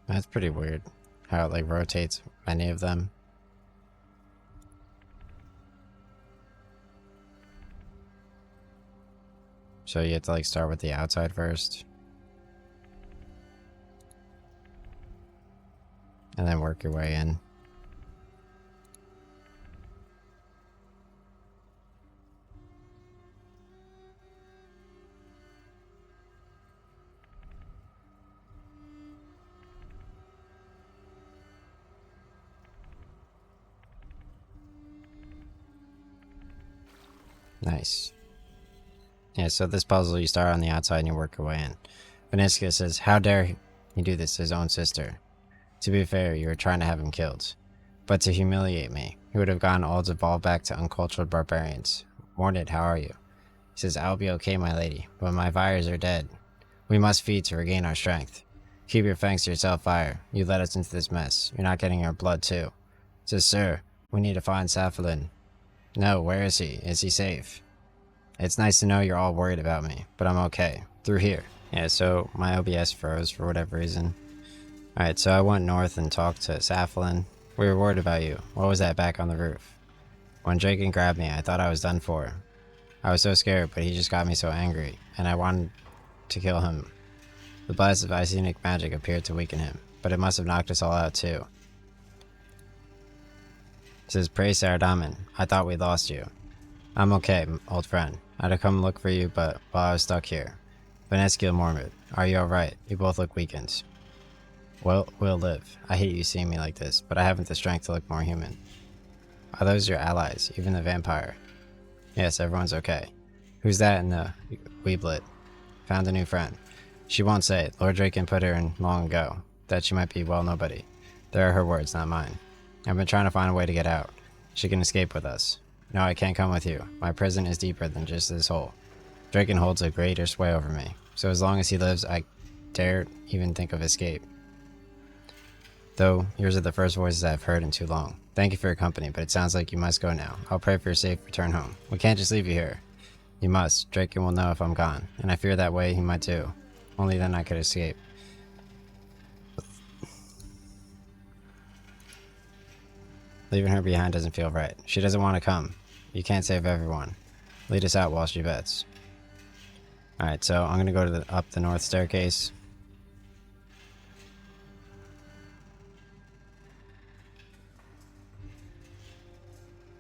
That's pretty weird, how it like rotates many of them. So you have to like start with the outside first. And then work your way in. Nice. Yeah, so this puzzle, you start on the outside and you work your way in. Vaniska says, how dare he do this to his own sister? To be fair, you were trying to have him killed. But to humiliate me, he would have gotten all devolved back to uncultured barbarians. Mornid, how are you? He says, I'll be okay, my lady, but my fires are dead. We must feed to regain our strength. Keep your thanks to yourself, fire. You led us into this mess. You're not getting our blood, too. He says, sir, we need to find Safalin. No, where is he? Is he safe? It's nice to know you're all worried about me, but I'm okay. Through here. Yeah, so my OBS froze for whatever reason. Alright, so I went north and talked to Safalin. We were worried about you. What was that back on the roof? When Draken grabbed me, I thought I was done for. I was so scared, but he just got me so angry, and I wanted to kill him. The blast of Icenic magic appeared to weaken him, but it must have knocked us all out too. It says, praise Saradaman. I thought we lost you. I'm okay, old friend. I'd have come look for you, but while I was stuck here. Vaneskil Mormid, are you alright? You both look weakened. Well, we'll live. I hate you seeing me like this, but I haven't the strength to look more human. Are those your allies, even the vampire? Yes, everyone's okay. Who's that in the Weeblet? Found a new friend. She won't say it. Lord Draken put her in long ago. That she might be well nobody. There are her words, not mine. I've been trying to find a way to get out. She can escape with us. No, I can't come with you. My prison is deeper than just this hole. Draken holds a greater sway over me, so as long as he lives, I dare even think of escape. Though, yours are the first voices I've heard in too long. Thank you for your company, but it sounds like you must go now. I'll pray for your safe return home. We can't just leave you here. You must. Draken will know if I'm gone, and I fear that way he might too. Only then I could escape. Leaving her behind doesn't feel right. She doesn't want to come. You can't save everyone. Lead us out while she bets. Alright, so I'm going to go to up the north staircase.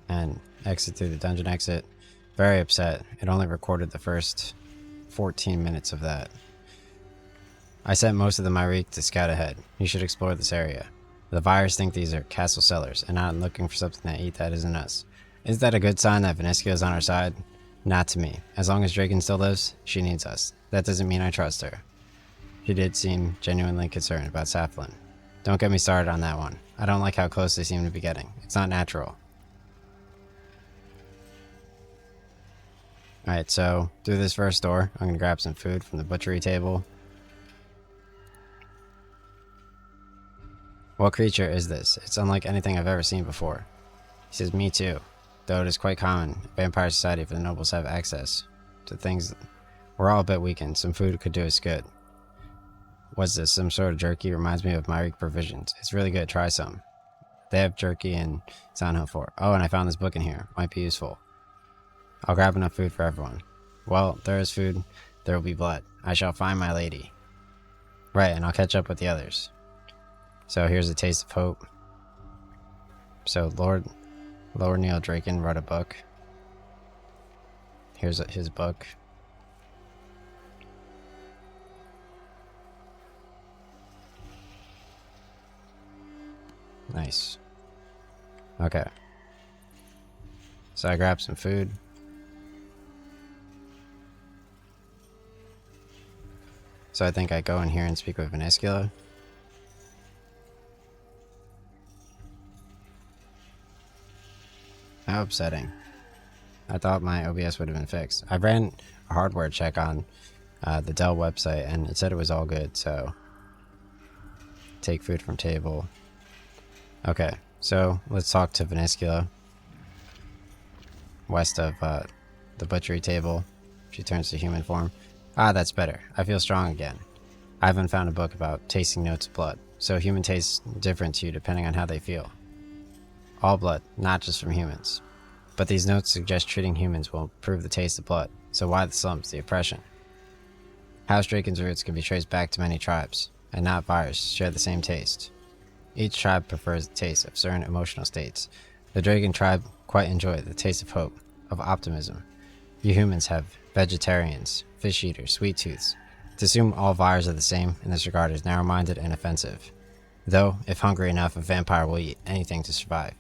And exit through the dungeon exit. Very upset. It only recorded the first 14 minutes of that. I sent most of the Myrique to scout ahead. You should explore this area. The Vyres think these are castle cellars, and I'm looking for something to eat that isn't us. Is that a good sign that Venetia is on our side? Not to me. As long as Draken still lives, she needs us. That doesn't mean I trust her. She did seem genuinely concerned about Saflin. Don't get me started on that one. I don't like how close they seem to be getting. It's not natural. Alright, so through this first door, I'm going to grab some food from the butchery table. What creature is this? It's unlike anything I've ever seen before. He says, me too. Though it is quite common in vampire society for the nobles to have access to things. We're all a bit weakened. Some food could do us good. What's this? Some sort of jerky? Reminds me of Myrique provisions. It's really good. Try some. They have jerky in Soundhill 4. Oh, and I found this book in here. Might be useful. I'll grab enough food for everyone. Well, there is food. There will be blood. I shall find my lady. Right, and I'll catch up with the others. So here's a taste of hope. So Lord Neil Draken wrote a book. Here's his book. Nice. Okay. So I grabbed some food. So I think I go in here and speak with Venetia. How upsetting. I thought my OBS would have been fixed. I ran a hardware check on the Dell website and it said it was all good, so take food from table. Okay, so let's talk to Venetia west of the butchery table. She turns to human form. Ah, that's better. I feel strong again. I haven't found a book about tasting notes of blood, so human tastes different to you depending on how they feel. All blood, not just from humans. But these notes suggest treating humans will improve the taste of blood, so why the slumps, the oppression? House Draken's roots can be traced back to many tribes, and not Vyres share the same taste. Each tribe prefers the taste of certain emotional states. The Draken tribe quite enjoy the taste of hope, of optimism. You humans have vegetarians, fish eaters, sweet tooths. To assume all Vyres are the same in this regard is narrow-minded and offensive. Though, if hungry enough, a vampire will eat anything to survive.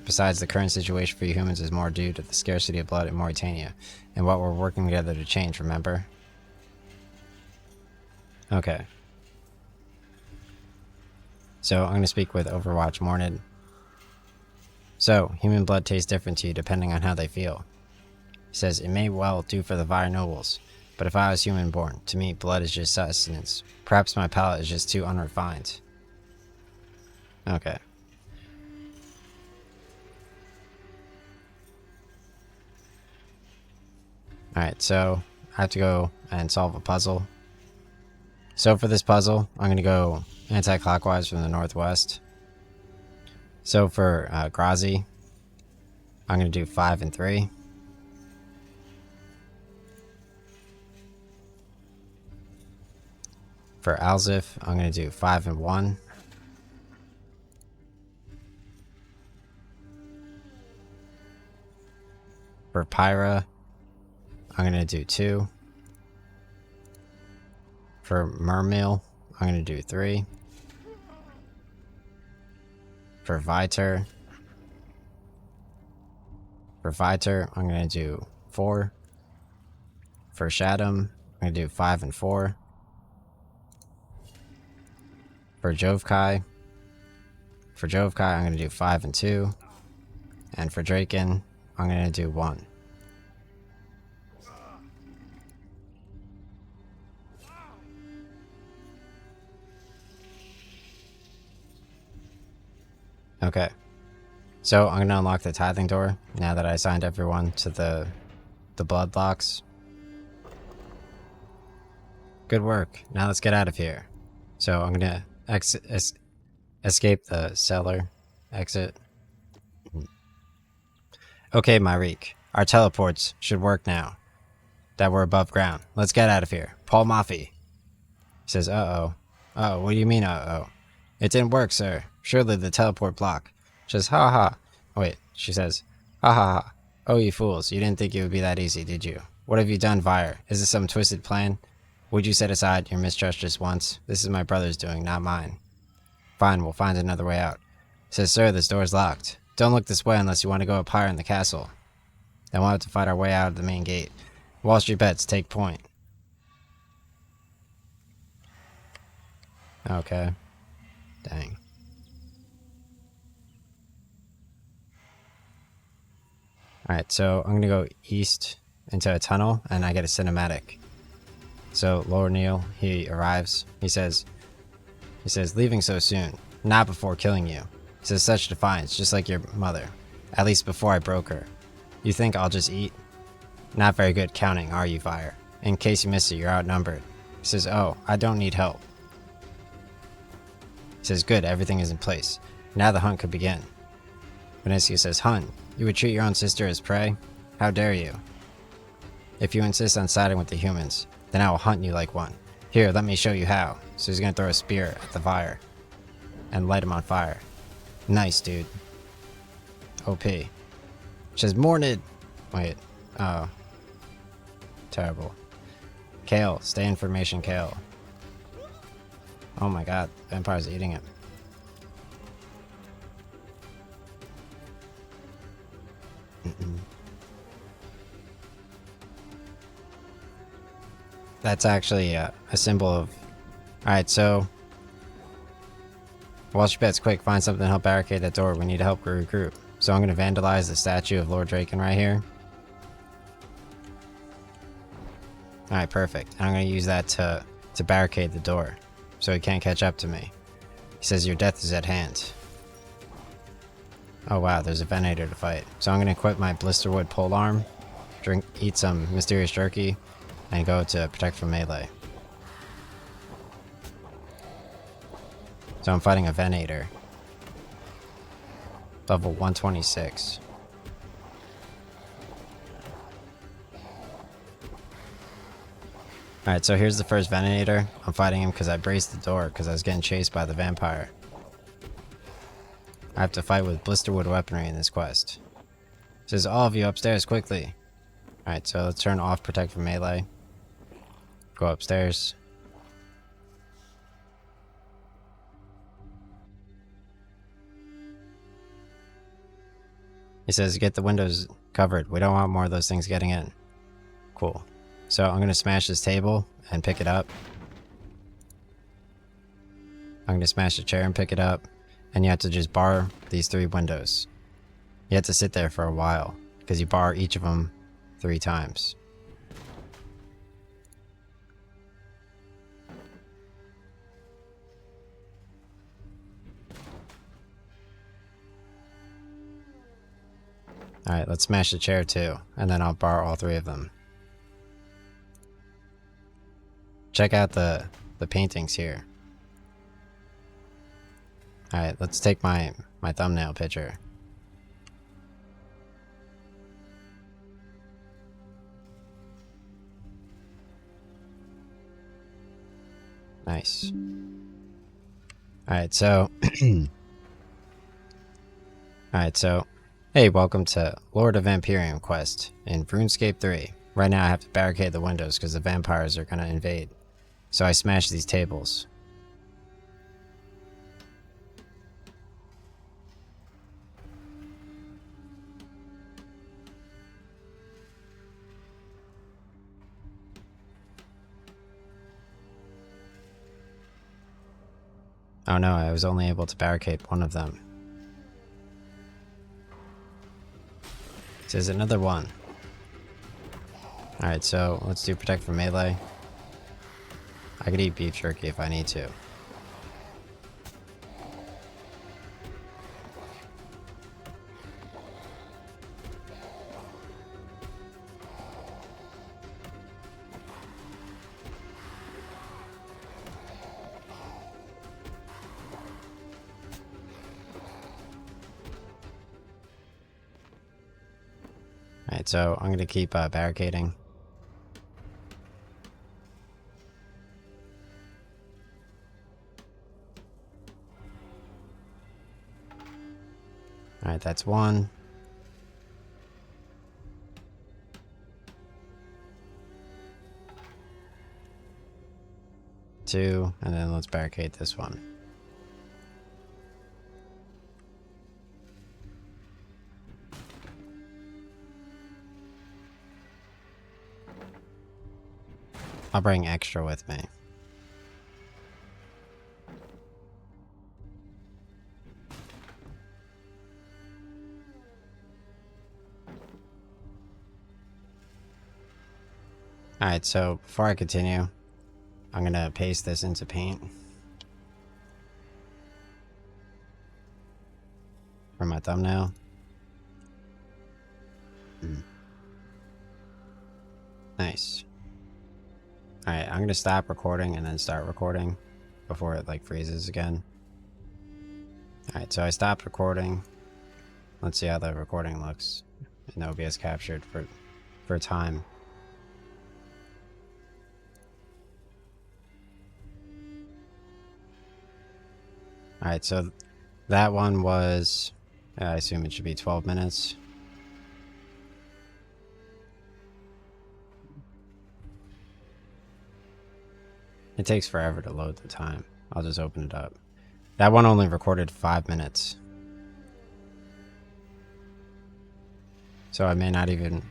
Besides, the current situation for you humans is more due to the scarcity of blood in Mauritania, and what we're working together to change, remember? Okay. So, I'm going to speak with Overwatch Mornid. So, human blood tastes different to you depending on how they feel. He says, it may well do for the Vyre nobles, but if I was human-born, to me, blood is just sustenance. Perhaps my palate is just too unrefined. Okay. Alright, so I have to go and solve a puzzle. So for this puzzle, I'm going to go anti-clockwise from the northwest. So for Grazi, I'm going to do 5 and 3. For Alzif, I'm going to do 5 and 1. For Pyra, I'm going to do 2. For Mermeal, I'm going to do 3. For Viter, I'm going to do 4. For Shaddam, I'm going to do 5 and 4. For Jovkai, I'm going to do 5 and 2. And for Draken, I'm going to do 1. Okay, so I'm going to unlock the tithing door now that I assigned everyone to the blood locks. Good work. Now let's get out of here. So I'm going to escape the cellar. Exit. Okay, Myrique. Our teleports should work now that we're above ground. Let's get out of here. Paul Maffei. He says, uh-oh. Uh-oh, what do you mean, uh-oh? It didn't work, sir. Surely the teleport block. She says, ha ha. Wait, she says, ha ha ha. Oh, you fools. You didn't think it would be that easy, did you? What have you done, Vyre? Is this some twisted plan? Would you set aside your mistrust just once? This is my brother's doing, not mine. Fine, we'll find another way out. Says, sir, this door's locked. Don't look this way unless you want to go up higher in the castle. Then we'll have to fight our way out of the main gate. Wall Street bets, take point. Okay. Dang. Alright, so I'm gonna go east into a tunnel, and I get a cinematic. So, Lord Neil, he arrives. He says, leaving so soon. Not before killing you. He says, such defiance, just like your mother. At least before I broke her. You think I'll just eat? Not very good counting, are you, Fire? In case you missed it, you're outnumbered. He says, oh, I don't need help. He says, good, everything is in place. Now the hunt could begin. Vinicius says, hunt? You would treat your own sister as prey? How dare you? If you insist on siding with the humans, then I will hunt you like one. Here, let me show you how. So he's gonna throw a spear at the fire. And light him on fire. Nice, dude. OP. Says, Mornid! Wait. Oh. Terrible. Kale. Stay in formation, Kale. Oh my god. Vampire's eating it. That's actually a symbol of... Alright, so... Wall Street bets, quick, find something to help barricade that door. We need to help regroup. So I'm going to vandalize the statue of Lord Draken right here. Alright, perfect. And I'm going to use that to barricade the door. So he can't catch up to me. He says your death is at hand. Oh wow, there's a Venator to fight. So I'm going to equip my Blisterwood polearm, eat some mysterious jerky, and go to protect from melee. So I'm fighting a Venator. Level 126. Alright, so here's the first Venator. I'm fighting him because I braced the door because I was getting chased by the vampire. I have to fight with Blisterwood weaponry in this quest. It says, all of you upstairs quickly. Alright, so let's turn off protect from melee. Go upstairs. He says, get the windows covered. We don't want more of those things getting in. Cool. So I'm going to smash this table and pick it up. I'm going to smash the chair and pick it up. And you have to just bar these 3 windows. You have to sit there for a while, because you bar each of them 3 times. Alright, let's smash the chair too, and then I'll bar all 3 of them. Check out the paintings here. Alright, let's take my thumbnail picture. Nice. Alright, so... Alright, so... Hey, welcome to Lord of Vampyrium quest in RuneScape 3. Right now I have to barricade the windows because the vampires are gonna invade. So I smash these tables. Oh no, I was only able to barricade one of them. There's another one. Alright, so let's do protect from melee. I could eat beef jerky if I need to. Alright, so I'm gonna keep barricading. Alright, that's one. 2, and then let's barricade this one. I'll bring extra with me. Alright, so before I continue, I'm gonna paste this into paint for my thumbnail. Nice. Alright, I'm gonna stop recording and then start recording before it like freezes again. Alright, so I stopped recording. Let's see how the recording looks in OBS captured for time. Alright, so that one was, I assume it should be 12 minutes. It takes forever to load the time. I'll just open it up. That one only recorded 5 minutes. So I may not even...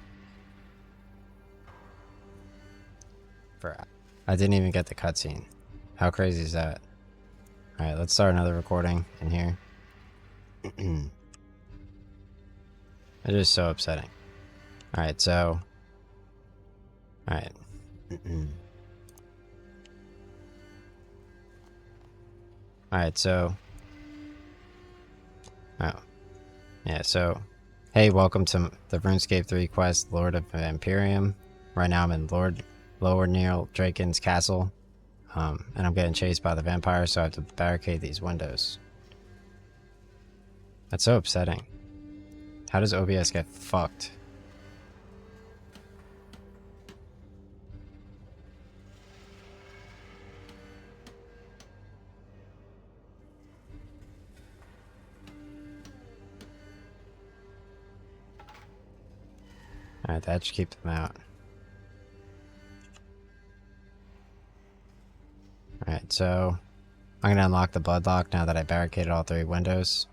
I didn't even get the cutscene. How crazy is that? Alright, let's start another recording in here. It is so upsetting. Alright, so... Alright. Alright, so... Oh. Yeah, so... Hey, welcome to the RuneScape 3 quest, Lord of Vampyrium. Right now I'm in Lower Neil Draken's castle. And I'm getting chased by the vampire, so I have to barricade these windows. That's so upsetting. How does OBS get fucked? Alright, that should keep them out. Alright, so I'm gonna unlock the bloodlock now that I barricaded all 3 windows.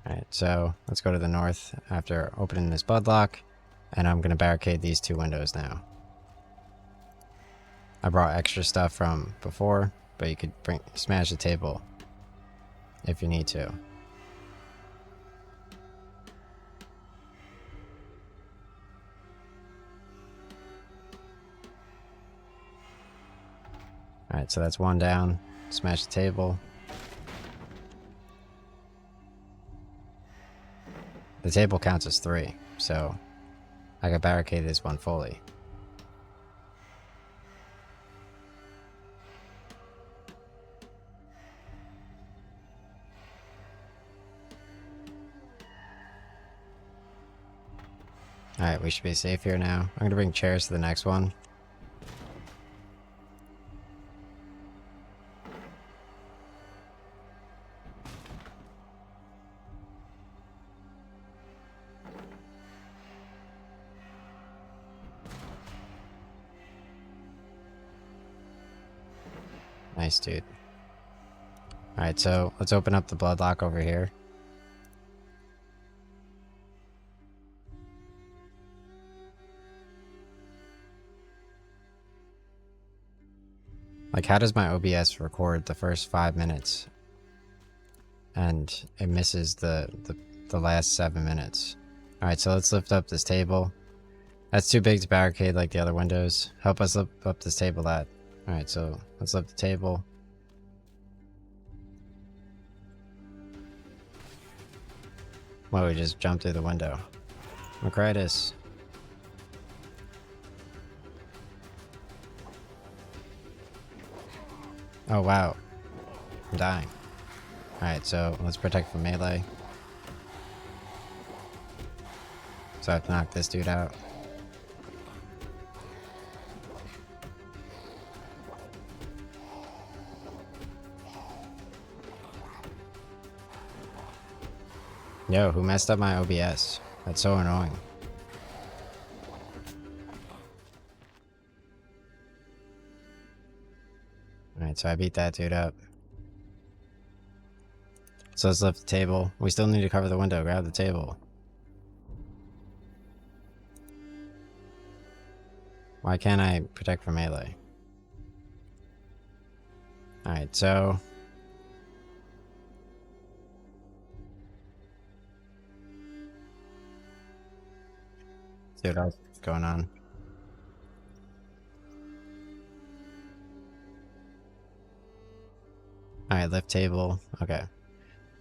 Alright, so let's go to the north after opening this bloodlock, and I'm gonna barricade these 2 windows now. I brought extra stuff from before, but you could smash the table if you need to. Alright, so that's 1 down. Smash the table. The table counts as 3, so I can barricade this one fully. Alright, we should be safe here now. I'm gonna bring chairs to the next one. Nice, dude. Alright, so let's open up the bloodlock over here. Like, how does my OBS record the first 5 minutes and it misses the last 7 minutes? Alright, so let's lift up this table. That's too big to barricade like the other windows. Help us lift up this table that. Alright, so let's lift the table. Well, we just jumped through the window. Macritus. Oh wow. I'm dying. Alright, so let's protect from melee. So I have to knock this dude out. Yo, who messed up my OBS? That's so annoying. Alright, so I beat that dude up. So let's lift the table. We still need to cover the window. Grab the table. Why can't I protect from melee? Alright, so... see what else is going on. Alright, lift table. Okay.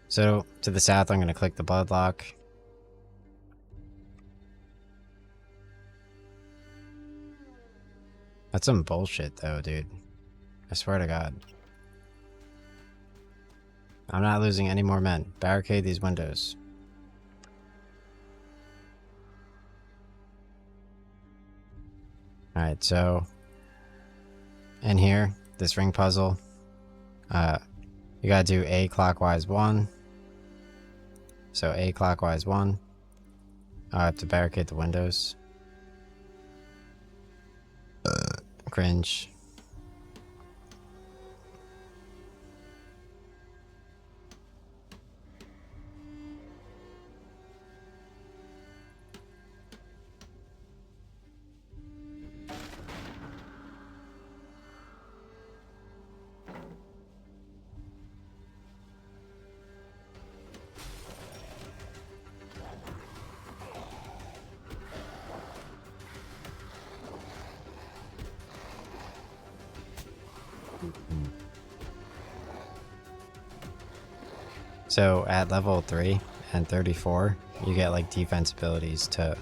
So, to the south, I'm going to click the blood lock. That's some bullshit, though, dude. I swear to God. I'm not losing any more men. Barricade these windows. Alright, so... in here, this ring puzzle. You gotta do A clockwise 1. So A clockwise 1. I have to barricade the windows. Cringe. So at level 3 and 34, you get like defense abilities to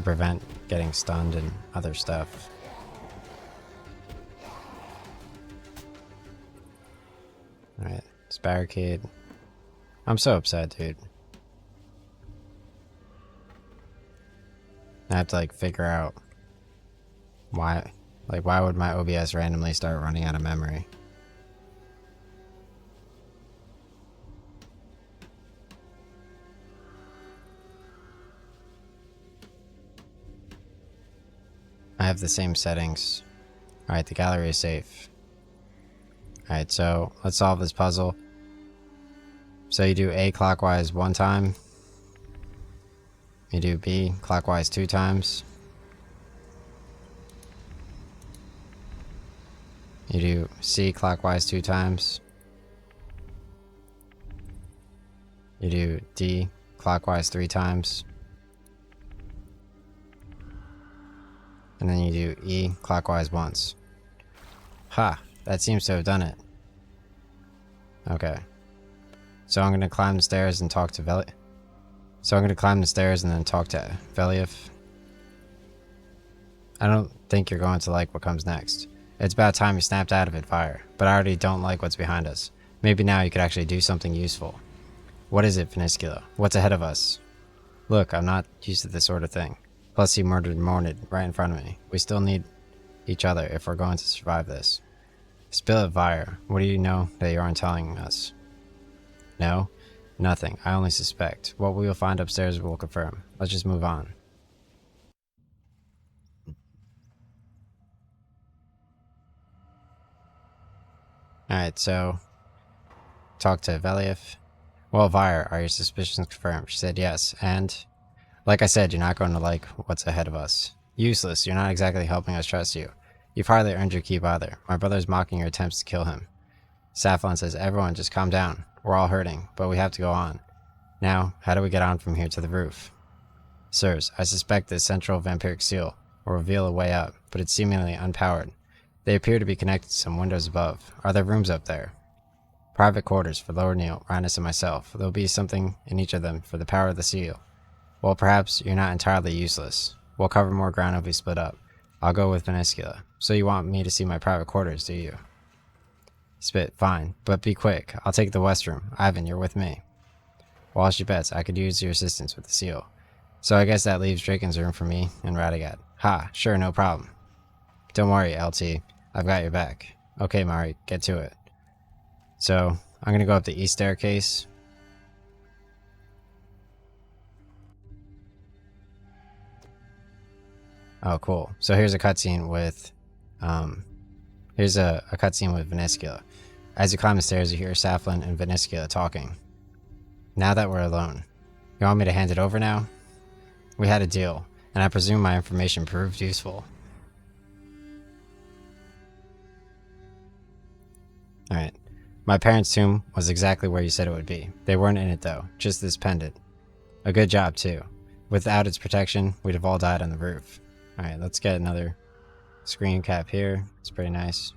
prevent getting stunned and other stuff. Alright, let's barricade. I'm so upset, dude. I have to like figure out why, like why would my OBS randomly start running out of memory? I have the same settings. Alright, the gallery is safe. Alright, so let's solve this puzzle. So you do A clockwise 1 time. You do B clockwise 2 times. You do C clockwise 2 times. You do D clockwise 3 times. And then you do E clockwise once. Ha! That seems to have done it. Okay. So I'm gonna climb the stairs and talk to then talk to Velief. I don't think you're going to like what comes next. It's about time you snapped out of it, Fire. But I already don't like what's behind us. Maybe now you could actually do something useful. What is it, Finiscula? What's ahead of us? Look, I'm not used to this sort of thing. Plus he murdered Mornid right in front of me. We still need each other if we're going to survive this. Spill it, Fire. What do you know that you aren't telling us? No? Nothing. I only suspect. What we will find upstairs will confirm. Let's just move on. Alright, so... talk to Velief. Well, Vire, are your suspicions confirmed? She said yes, and... like I said, you're not going to like what's ahead of us. Useless, you're not exactly helping us trust you. You've hardly earned your keep either. My brother's mocking your attempts to kill him. Safflon says, everyone, just calm down. We're all hurting, but we have to go on. Now, how do we get on from here to the roof? Sirs, I suspect this central vampiric seal will reveal a way up, but it's seemingly unpowered. They appear to be connected to some windows above. Are there rooms up there? Private quarters for Lord Neil, Rhinus, and myself. There'll be something in each of them for the power of the seal. Well, perhaps you're not entirely useless. We'll cover more ground if we split up. I'll go with Veniscula. So you want me to see my private quarters, do you? Spit, fine, but be quick. I'll take the west room. Ivan, you're with me. Wash your bets. I could use your assistance with the seal. So I guess that leaves Draken's room for me and Radagat. Ha, sure, no problem. Don't worry, LT. I've got your back. Okay, Mari, get to it. So, I'm gonna go up the east staircase. Oh, cool. So here's a cutscene with, here's a cutscene with Veniscula. As you climb the stairs, you hear Saflin and Veniscula talking. Now that we're alone, you want me to hand it over now? We had a deal, and I presume my information proved useful. Alright. My parents' tomb was exactly where you said it would be. They weren't in it though, just this pendant. A good job too. Without its protection, we'd have all died on the roof. Alright, let's get another screen cap here. It's pretty nice.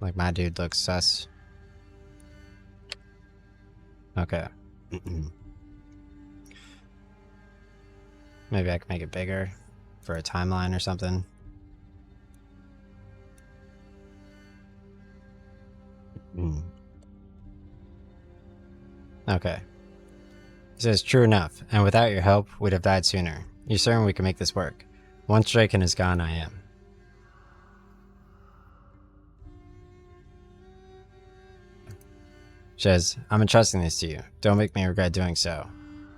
Like, my dude looks sus. Okay. Maybe I can make it bigger for a timeline or something. Okay. He says, true enough, and without your help, we'd have died sooner. You're certain we can make this work? Once Draken is gone, I am. Shez, I'm entrusting this to you. Don't make me regret doing so.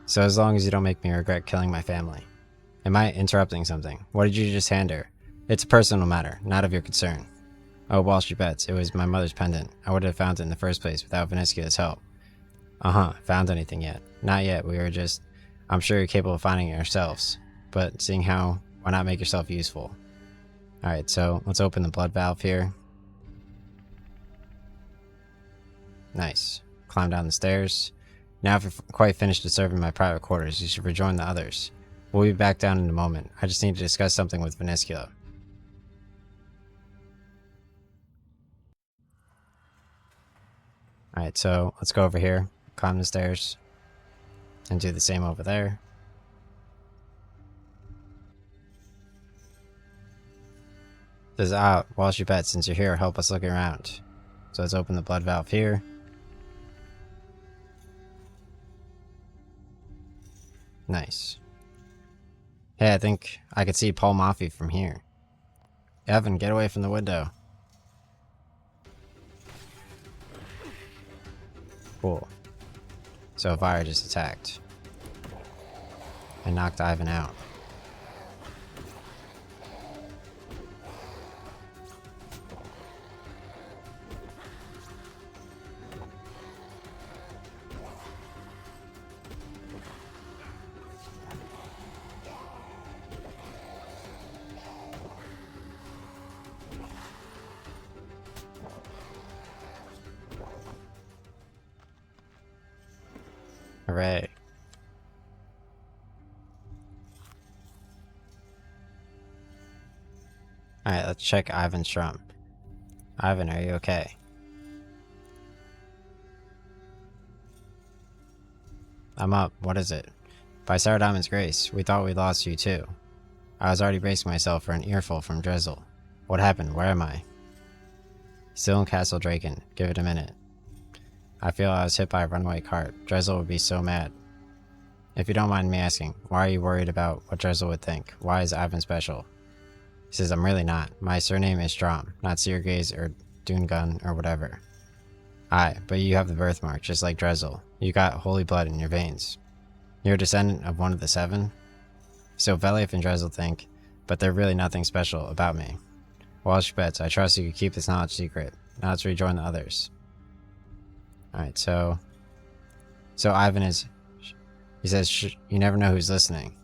So as long as you don't make me regret killing my family. Am I interrupting something? What did you just hand her? It's a personal matter, not of your concern. Oh, Wall Street bets. It was my mother's pendant. I would have found it in the first place without Veniscula's help. Found anything yet? Not yet. We were just... I'm sure you're capable of finding it yourselves. But seeing how, why not make yourself useful? Alright, so let's open the blood valve here. Nice. Climb down the stairs. Now if you're quite finished with serving my private quarters, you should rejoin the others. We'll be back down in a moment. I just need to discuss something with Veniscula. Alright, so let's go over here, climb the stairs, and do the same over there. Says, Wall Street bet, since you're here, help us look around. So let's open the blood valve here. Nice. Hey, I think I could see Paul Maffey from here. Evan, get away from the window. Cool. So Fire just attacked. And knocked Ivan out. Hooray. Alright, let's check Ivan's trump. Ivan, are you okay? I'm up. What is it? By Sarah Diamond's grace, we thought we lost you too. I was already bracing myself for an earful from Drizzle. What happened? Where am I? Still in Castle Draken. Give it a minute. I feel I was hit by a runaway cart. Drizzle would be so mad. If you don't mind me asking, why are you worried about what Drizzle would think? Why is Ivan special? He says, I'm really not. My surname is Strom, not Seergaze or Doongun or whatever. Aye, but you have the birthmark, just like Drizzle. You got holy blood in your veins. You're a descendant of one of the seven? So Velif and Drizzle think, but they're really nothing special about me. Walsh bets, I trust you could keep this knowledge secret. Now let's rejoin the others. Alright, so Ivan is... He says, you never know who's listening.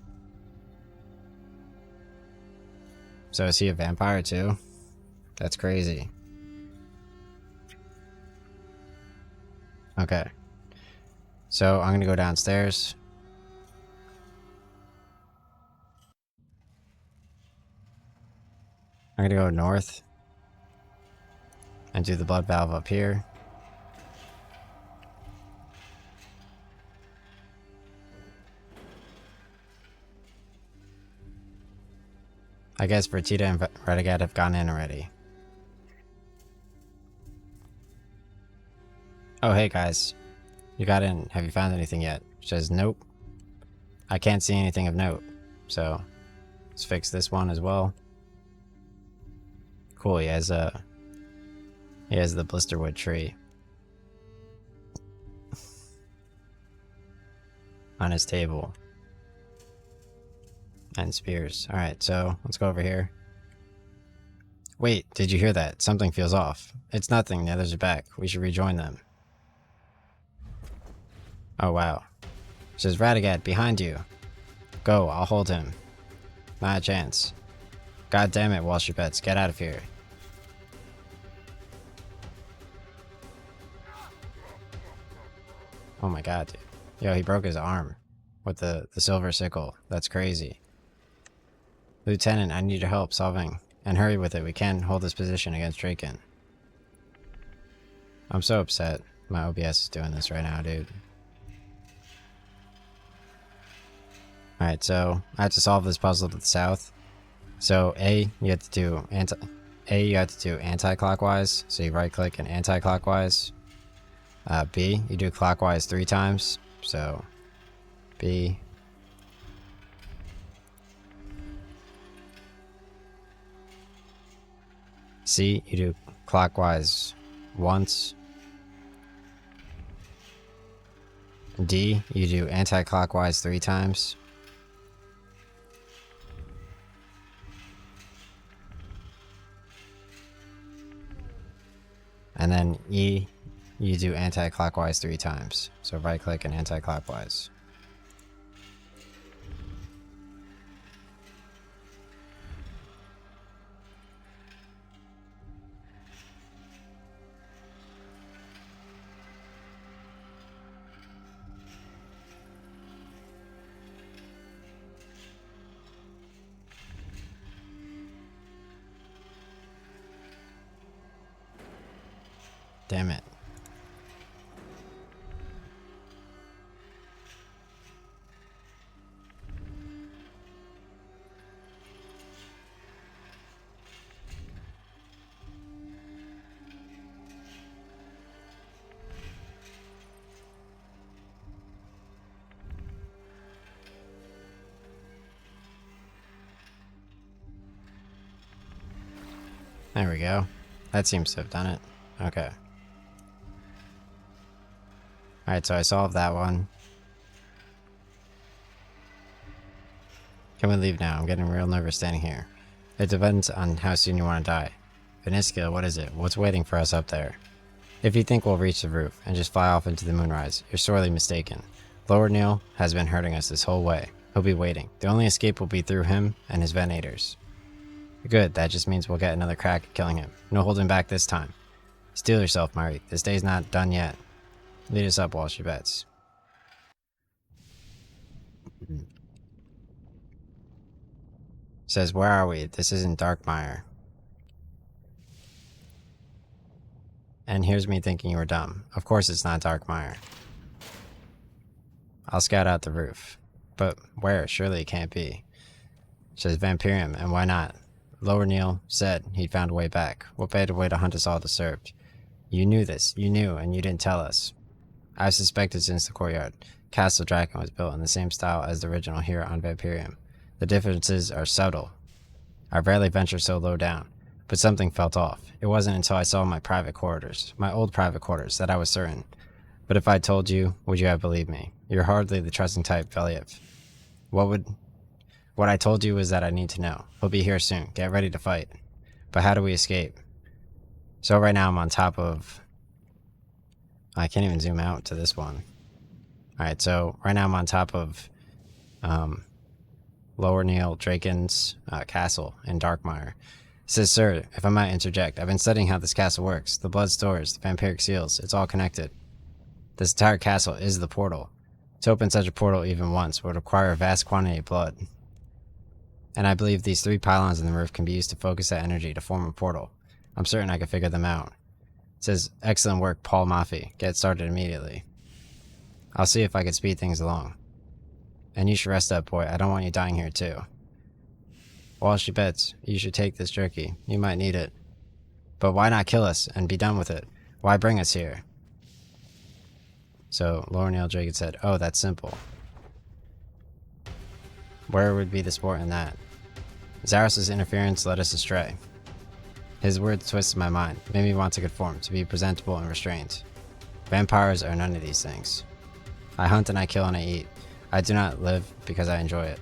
So is he a vampire too? That's crazy. Okay. So I'm gonna go downstairs. I'm gonna go north. And do the blood valve up here. I guess Vertita and Renegade have gone in already. Oh, hey guys. You got in. Have you found anything yet? She says, nope. I can't see anything of note. So, let's fix this one as well. Cool, he has the Blisterwood tree. on his table. And spears. Alright, so let's go over here. Wait, did you hear that? Something feels off. It's nothing, the others are back. We should rejoin them. Oh wow. It says Radagast, behind you. Go, I'll hold him. Not a chance. God damn it, Wall Street Bets, get out of here. Oh my god, dude. Yo, he broke his arm with the silver sickle. That's crazy. Lieutenant, I need your help solving. And hurry with it, we can't hold this position against Draken. I'm so upset. My OBS is doing this right now, dude. Alright, so I have to solve this puzzle to the south. So you have to do anti-clockwise. So you right click and anti-clockwise. B, you do clockwise 3 times. So B. C, you do clockwise once. D, you do anti-clockwise 3 times. And then E, you do anti-clockwise 3 times. So right click and anti-clockwise. Damn it. There we go. That seems to have done it. Okay. Alright, so I solved that one. Can we leave now? I'm getting real nervous standing here. It depends on how soon you want to die. Vaniska, what is it? What's waiting for us up there? If you think we'll reach the roof and just fly off into the moonrise, you're sorely mistaken. Lord Neil has been hurting us this whole way. He'll be waiting. The only escape will be through him and his venators. Good, that just means we'll get another crack at killing him. No holding back this time. Steel yourself, Mari. This day's not done yet. Lead us up, Wall Street Bets. Says, where are we? This isn't Darkmire. And here's me thinking you were dumb. Of course it's not Darkmire. I'll scout out the roof. But where? Surely it can't be. Says Vampyrium, and why not? Lower Neil said he'd found a way back. What better way to hunt us all disturbed? You knew this. You knew, and you didn't tell us. I've suspected since the courtyard. Castle Draken was built in the same style as the original here on Vampyrium. The differences are subtle. I rarely venture so low down, but something felt off. It wasn't until I saw my private quarters, my old private quarters, that I was certain. But if I told you, would you have believed me? You're hardly the trusting type, Veliev. What I told you is that I need to know. He'll be here soon. Get ready to fight. But how do we escape? So right now I'm on top of... I can't even zoom out to this one. Alright, so right now I'm on top of Lower Neil Draken's castle in Darkmire. It says, sir, if I might interject, I've been studying how this castle works. The blood stores, the vampiric seals, it's all connected. This entire castle is the portal. To open such a portal even once would require a vast quantity of blood. And I believe these 3 pylons in the roof can be used to focus that energy to form a portal. I'm certain I can figure them out. It says, excellent work, Paul Maffei. Get started immediately. I'll see if I can speed things along. And you should rest up, boy. I don't want you dying here, too. Wall Street Bets, you should take this jerky. You might need it. But why not kill us and be done with it? Why bring us here? So, Lower Neil Draken said, oh, that's simple. Where would be the sport in that? Zaros' interference led us astray. His words twisted my mind, made me want to conform, to be presentable and restrained. Vampires are none of these things. I hunt and I kill and I eat. I do not live because I enjoy it.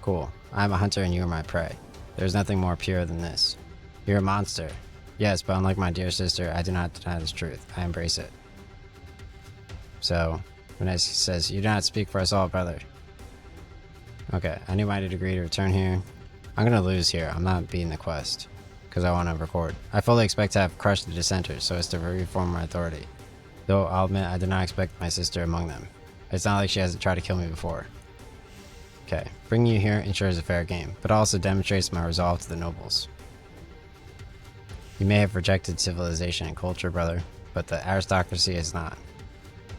Cool. I am a hunter and you are my prey. There is nothing more pure than this. You're a monster. Yes, but unlike my dear sister, I do not deny this truth. I embrace it. So, Vanessa says, you do not speak for us all, brother. Okay, I knew I did agree to return here. I'm gonna lose here. I'm not beating the quest. Because I want to record. I fully expect to have crushed the dissenters so as to reform my authority. Though I'll admit I did not expect my sister among them. It's not like she hasn't tried to kill me before. Okay, bringing you here ensures a fair game, but also demonstrates my resolve to the nobles. You may have rejected civilization and culture, brother, but the aristocracy is not.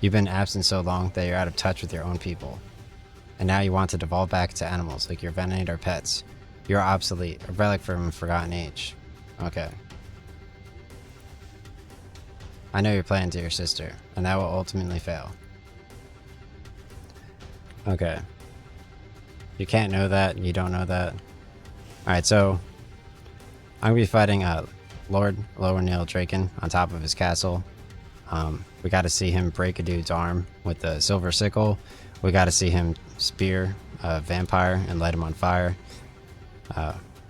You've been absent so long that you're out of touch with your own people. And now you want to devolve back to animals like your venator pets. You're obsolete, a relic from a forgotten age. Okay. I know your plan to your sister, and that will ultimately fail. Okay. You can't know that, you don't know that. Alright, so I'm gonna be fighting Lord Lowernail Draken on top of his castle. We got to see him break a dude's arm with the silver sickle. We got to see him spear a vampire and light him on fire.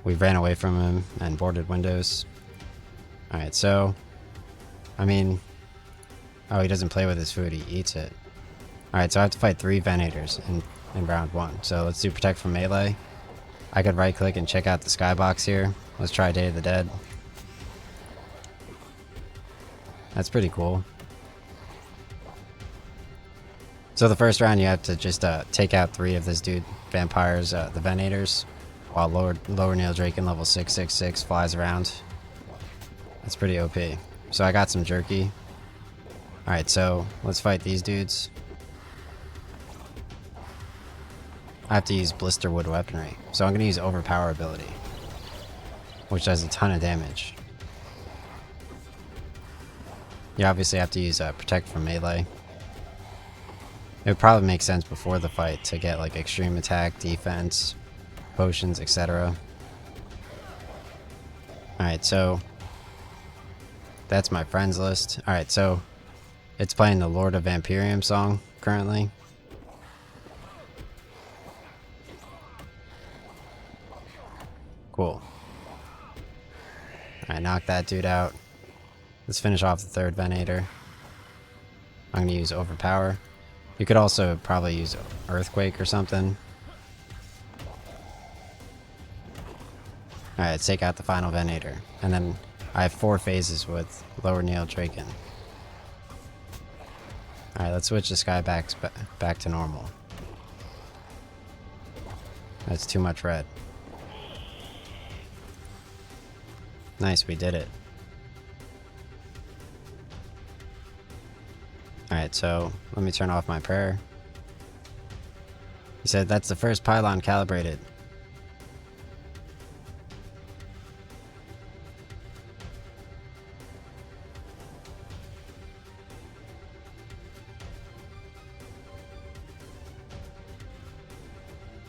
We ran away from him and boarded windows. Alright, so I mean, oh, he doesn't play with his food, he eats it. Alright, so I have to fight 3 venators in round 1. So let's do protect from melee. I could right click and check out the skybox here. Let's try Day of the Dead. That's pretty cool. So the first round you have to just take out 3 of this dude vampires, the venators, while Lowernail Draken level 666 flies around. That's pretty OP. So I got some jerky. Alright, so let's fight these dudes. I have to use Blisterwood weaponry, so I'm going to use Overpower ability, which does a ton of damage. You obviously have to use Protect from melee. It would probably make sense before the fight to get like extreme attack, defense, potions, etc. Alright, so that's my friends list. Alright, so it's playing the Lord of Vampyrium song currently. Cool. Alright, knock that dude out. Let's finish off the 3rd venator. I'm gonna use Overpower. You could also probably use Earthquake or something. Alright, let's take out the final venator. And then I have 4 phases with Lowernail Draken. Alright, let's switch the sky back to normal. That's too much red. Nice, we did it. Alright, so let me turn off my prayer. He said that's the first pylon calibrated.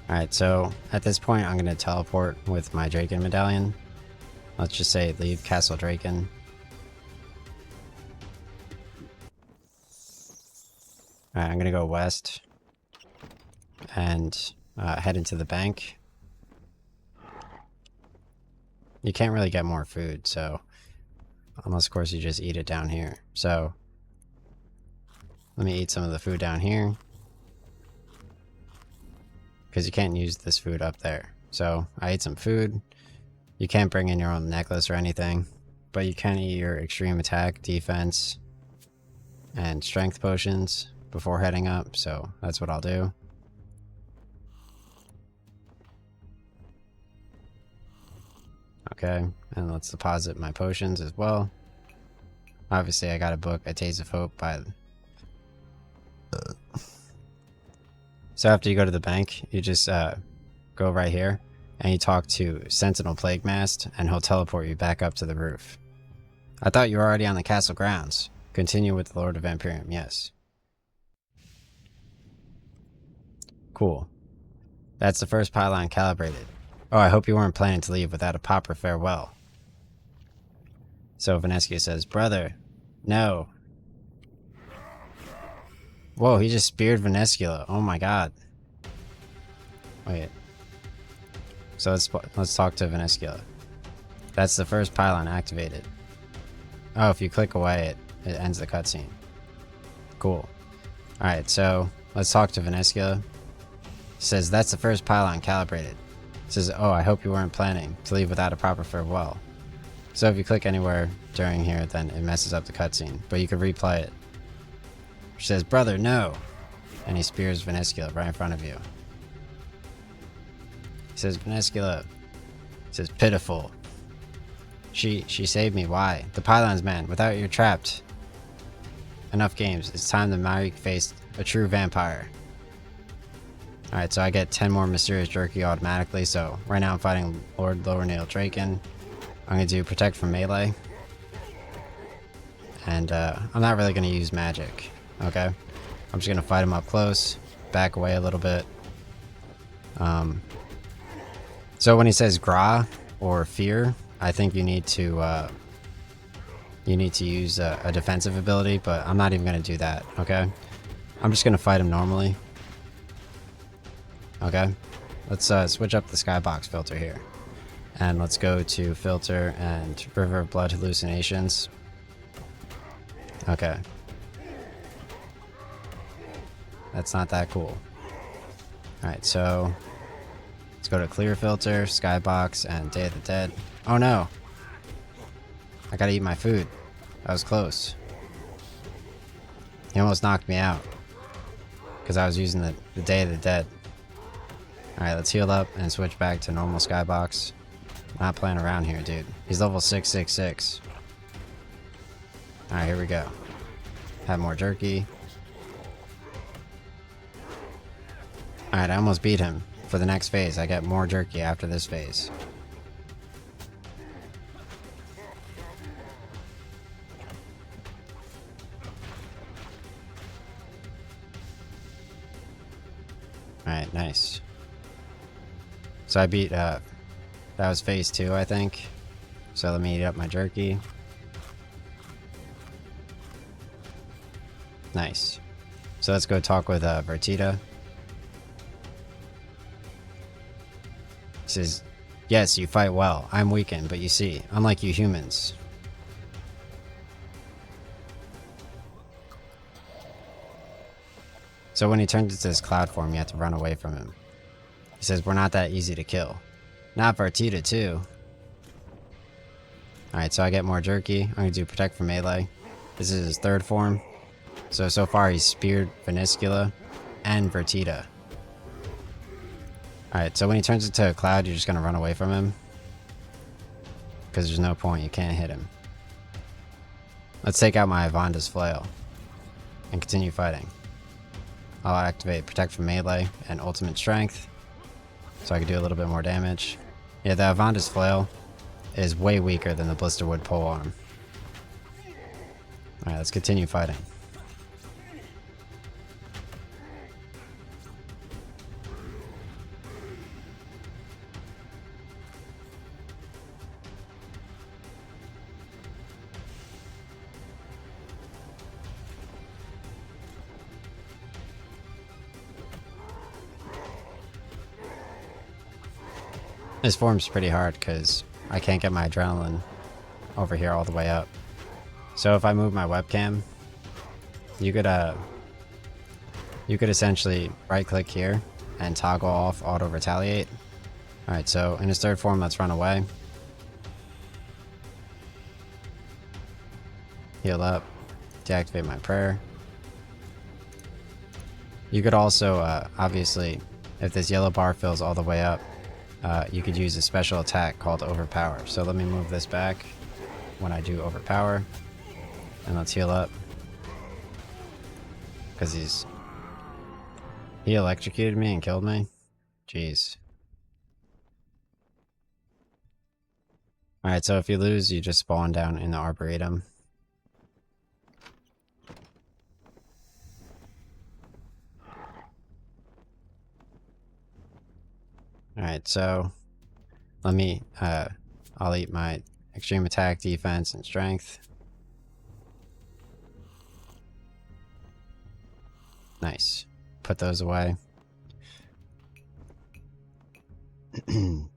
Alright, so at this point I'm going to teleport with my Draken medallion. Let's just say leave Castle Draken. Alright, I'm going to go west and head into the bank. You can't really get more food, so unless of course you just eat it down here. So let me eat some of the food down here, because you can't use this food up there. So I ate some food. You can't bring in your own necklace or anything, but you can eat your extreme attack, defense, and strength potions before heading up, so that's what I'll do. Okay, and let's deposit my potions as well. Obviously I got a book, A Taste of Hope by... So after you go to the bank, you just go right here, and you talk to Sentinel Plaguemast, and he'll teleport you back up to the roof. I thought you were already on the castle grounds. Continue with the Lord of Vampyrium, yes. Cool. That's the first pylon calibrated. Oh, I hope you weren't planning to leave without a proper farewell. So Vaneskia says, brother, no. Whoa, he just speared Venescula. Oh my god. Wait. So let's talk to Venescula. That's the first pylon activated. Oh, if you click away, it ends the cutscene. Cool. Alright, so let's talk to Venescula. It says, that's the first pylon calibrated. It says, oh, I hope you weren't planning to leave without a proper farewell. So if you click anywhere during here, then it messes up the cutscene, but you can replay it. She says, brother, no! And he spears Venescula right in front of you. He says, Venescula. He says, pitiful. She saved me, why? The pylons, man, without you, you're trapped. Enough games, it's time the Myrick faced a true vampire. Alright, so I get 10 more Mysterious Jerky automatically, so right now I'm fighting Lord Lower Nail Draken. I'm gonna do Protect from Melee. And I'm not really gonna use magic, okay? I'm just gonna fight him up close, back away a little bit. So when he says Gra or Fear, I think you need to use a defensive ability, but I'm not even gonna do that, okay? I'm just gonna fight him normally. Okay, let's switch up the skybox filter here. And let's go to filter and River of Blood Hallucinations. Okay. That's not that cool. Alright, so let's go to clear filter, skybox, and Day of the Dead. Oh no! I gotta eat my food. That was close. He almost knocked me out. Because I was using the Day of the Dead. Alright, let's heal up and switch back to normal skybox. Not playing around here, dude. He's level 666. Alright, here we go. Have more jerky. Alright, I almost beat him. For the next phase, I get more jerky after this phase. Alright, nice. So I beat, that was phase 2, I think. So let me eat up my jerky. Nice. So let's go talk with Vertita. He says, yes, you fight well. I'm weakened, but you see, unlike you humans. So when he turns into this cloud form, you have to run away from him. He says, we're not that easy to kill. Not Vertita, too. Alright, so I get more jerky. I'm gonna do Protect from Melee. This is his third form. So far he's speared Venescula and Vertita. Alright, so when he turns into a cloud, you're just gonna run away from him. Because there's no point, you can't hit him. Let's take out my Ivanda's Flail. And continue fighting. I'll activate Protect from Melee and Ultimate Strength. So I can do a little bit more damage. Yeah, the Ivanda's Flail is way weaker than the Blisterwood Polearm. Alright, let's continue fighting. This form's pretty hard because I can't get my adrenaline over here all the way up. So if I move my webcam, you could essentially right click here and toggle off auto retaliate. Alright, so in his third form, let's run away. Heal up, deactivate my prayer. You could also, obviously, if this yellow bar fills all the way up, you could use a special attack called Overpower. So let me move this back when I do Overpower. And let's heal up. Because he electrocuted me and killed me? Jeez. Alright, so if you lose, you just spawn down in the Arboretum. Alright, so let me, I'll eat my extreme attack, defense, and strength. Nice. Put those away. Alright,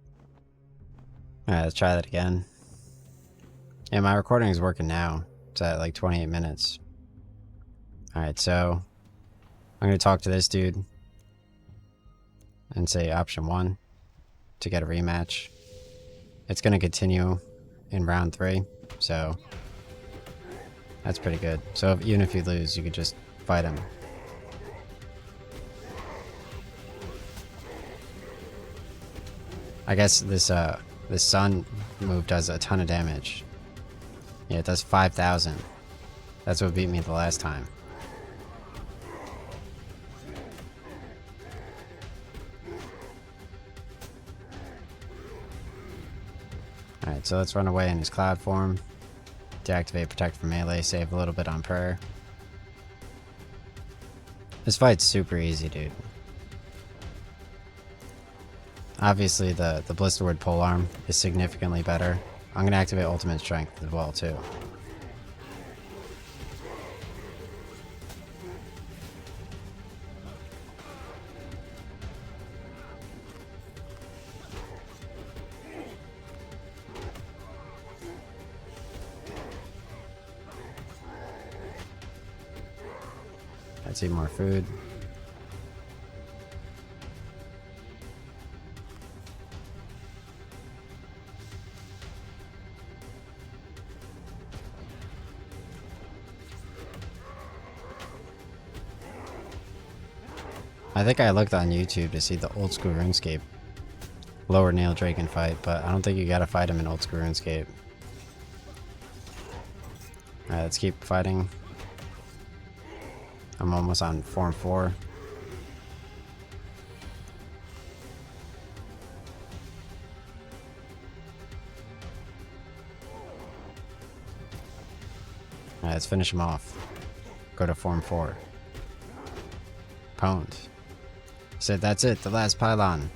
let's try that again. Yeah, my recording is working now. It's at like 28 minutes. Alright, so I'm going to talk to this dude and say option 1 to get a rematch. It's going to continue in round 3, so that's pretty good. So even if you lose, you could just fight him. I guess this sun move does a ton of damage. Yeah, it does 5,000. That's what beat me the last time. Alright, so let's run away in his cloud form. Deactivate protect from melee, save a little bit on prayer. This fight's super easy, dude. Obviously, the Blisterwood polearm is significantly better. I'm gonna activate ultimate strength as well, too. Let's eat more food. I think I looked on YouTube to see the old school RuneScape lower nail Draken fight, but I don't think you gotta fight him in old school RuneScape. Alright, let's keep fighting. I'm almost on form 4. Alright, let's finish him off. Go to form 4. Pwned. Said that's it, the last pylon.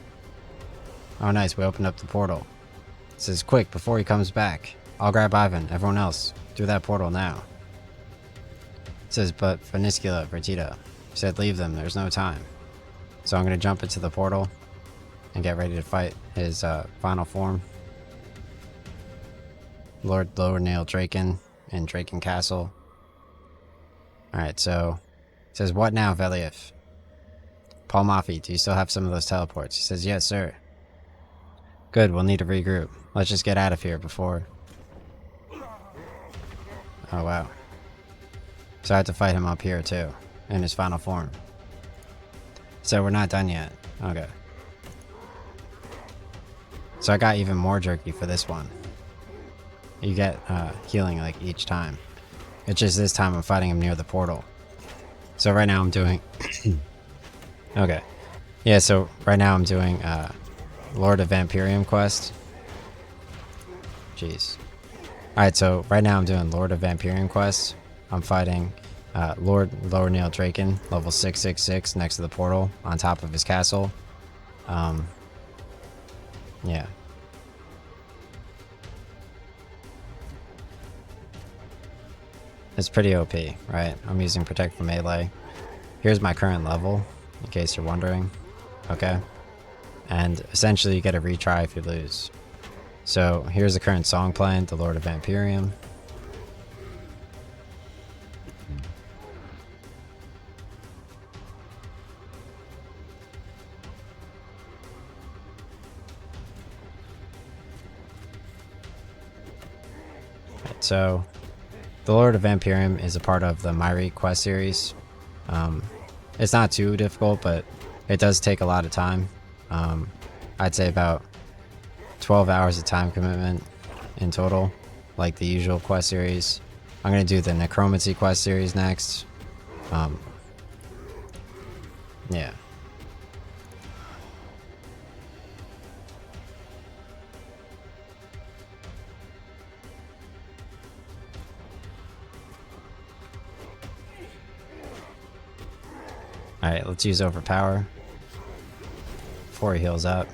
Oh nice, we opened up the portal. It says quick, before he comes back. I'll grab Ivan, everyone else, through that portal now. It says but Funicula, Vertita. Said leave them, there's no time. So I'm gonna jump into the portal and get ready to fight his final form. Lord Lower Nail Draken in Draken Castle. Alright, so it says what now, Velief? Paul Maffey, do you still have some of those teleports? He says, yes, sir. Good, we'll need to regroup. Let's just get out of here before... Oh, wow. So I have to fight him up here, too, in his final form. So we're not done yet. Okay. So I got even more jerky for this one. You get healing, like, each time. It's just this time I'm fighting him near the portal. So right now I'm doing... Okay. Yeah, so right now I'm doing Lord of Vampyrium quest. Jeez. Alright, so right now I'm doing Lord of Vampyrium quest. I'm fighting Lord Lower Nail Draken, level 666, next to the portal, on top of his castle. Yeah. It's pretty OP, right? I'm using Protect from Melee. Here's my current level, in case you're wondering. Okay. And essentially you get a retry if you lose. So here's the current song playing, the Lord of Vampyrium. Right, so the Lord of Vampyrium is a part of the Myri quest series. It's not too difficult, but it does take a lot of time. I'd say about 12 hours of time commitment in total, like the usual quest series. I'm going to do the Necromancy quest series next. Yeah. Alright, let's use Overpower before he heals up.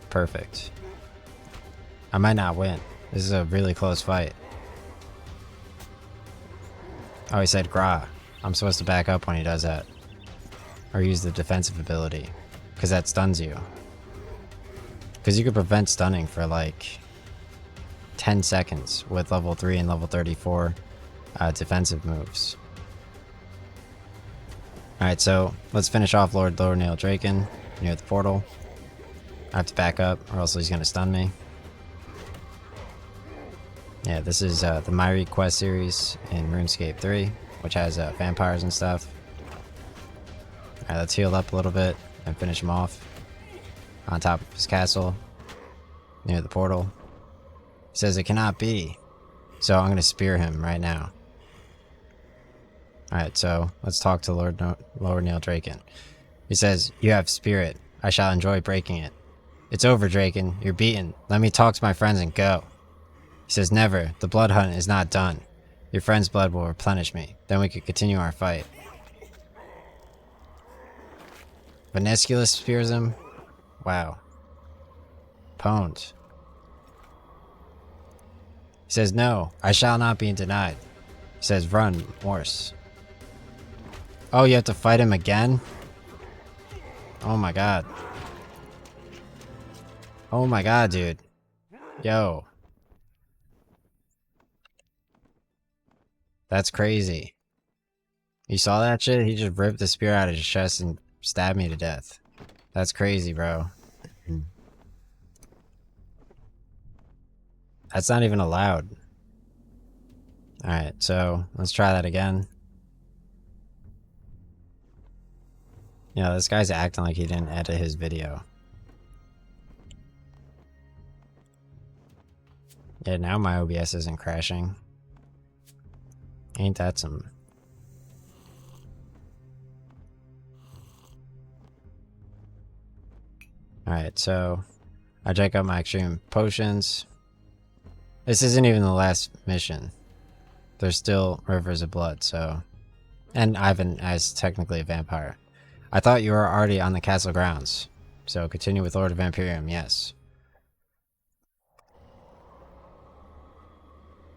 Perfect. I might not win. This is a really close fight. Oh, he said Gra. I'm supposed to back up when he does that. or use the defensive ability, because that stuns you. Because you could prevent stunning for like 10 seconds with level 3 and level 34 defensive moves. Alright, so let's finish off Lord Lower Nail Draken near the portal. I have to back up or else he's going to stun me. Yeah, this is the Myri quest series in RuneScape 3, which has vampires and stuff. Alright, let's heal up a little bit and finish him off on top of his castle near the portal. He says it cannot be, so I'm going to spear him right now. Alright, so let's talk to Lower Nail Draken. He says, "You have spirit. I shall enjoy breaking it." "It's over, Draken. You're beaten. Let me talk to my friends and go." He says, "Never. The blood hunt is not done. Your friend's blood will replenish me. Then we could continue our fight." Vanesculus spears him. Wow. Pwned. He says, "No, I shall not be denied." He says, "Run, Morse." Oh, you have to fight him again? Oh my god. Oh my god, dude. Yo. That's crazy. You saw that shit? He just ripped the spear out of his chest and stabbed me to death. That's crazy, bro. That's not even allowed. Alright, so let's try that again. Yeah, this guy's acting like he didn't edit his video. Yeah, now my OBS isn't crashing. Ain't that some... Alright, so I check out my extreme potions. This isn't even the last mission. There's still rivers of blood, so... And Ivan as technically a vampire. I thought you were already on the castle grounds. So continue with Lord of Vampyrium, yes.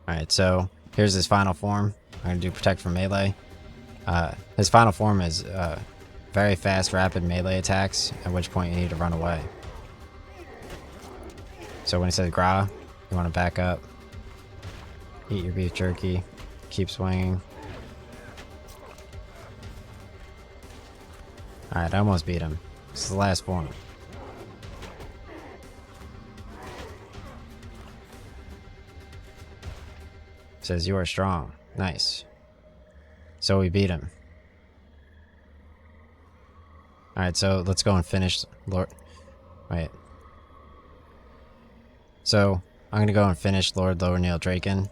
Alright, so here's his final form. I'm going to do Protect from Melee. His final form is very fast, rapid melee attacks, at which point you need to run away. So when he says Gra, you want to back up. Eat your beef jerky. Keep swinging. Alright, I almost beat him. This is the last form. Says you are strong. Nice. So we beat him. Alright, so let's go and finish Lord... Wait. So, I'm gonna go and finish Lord Lower Nail Draken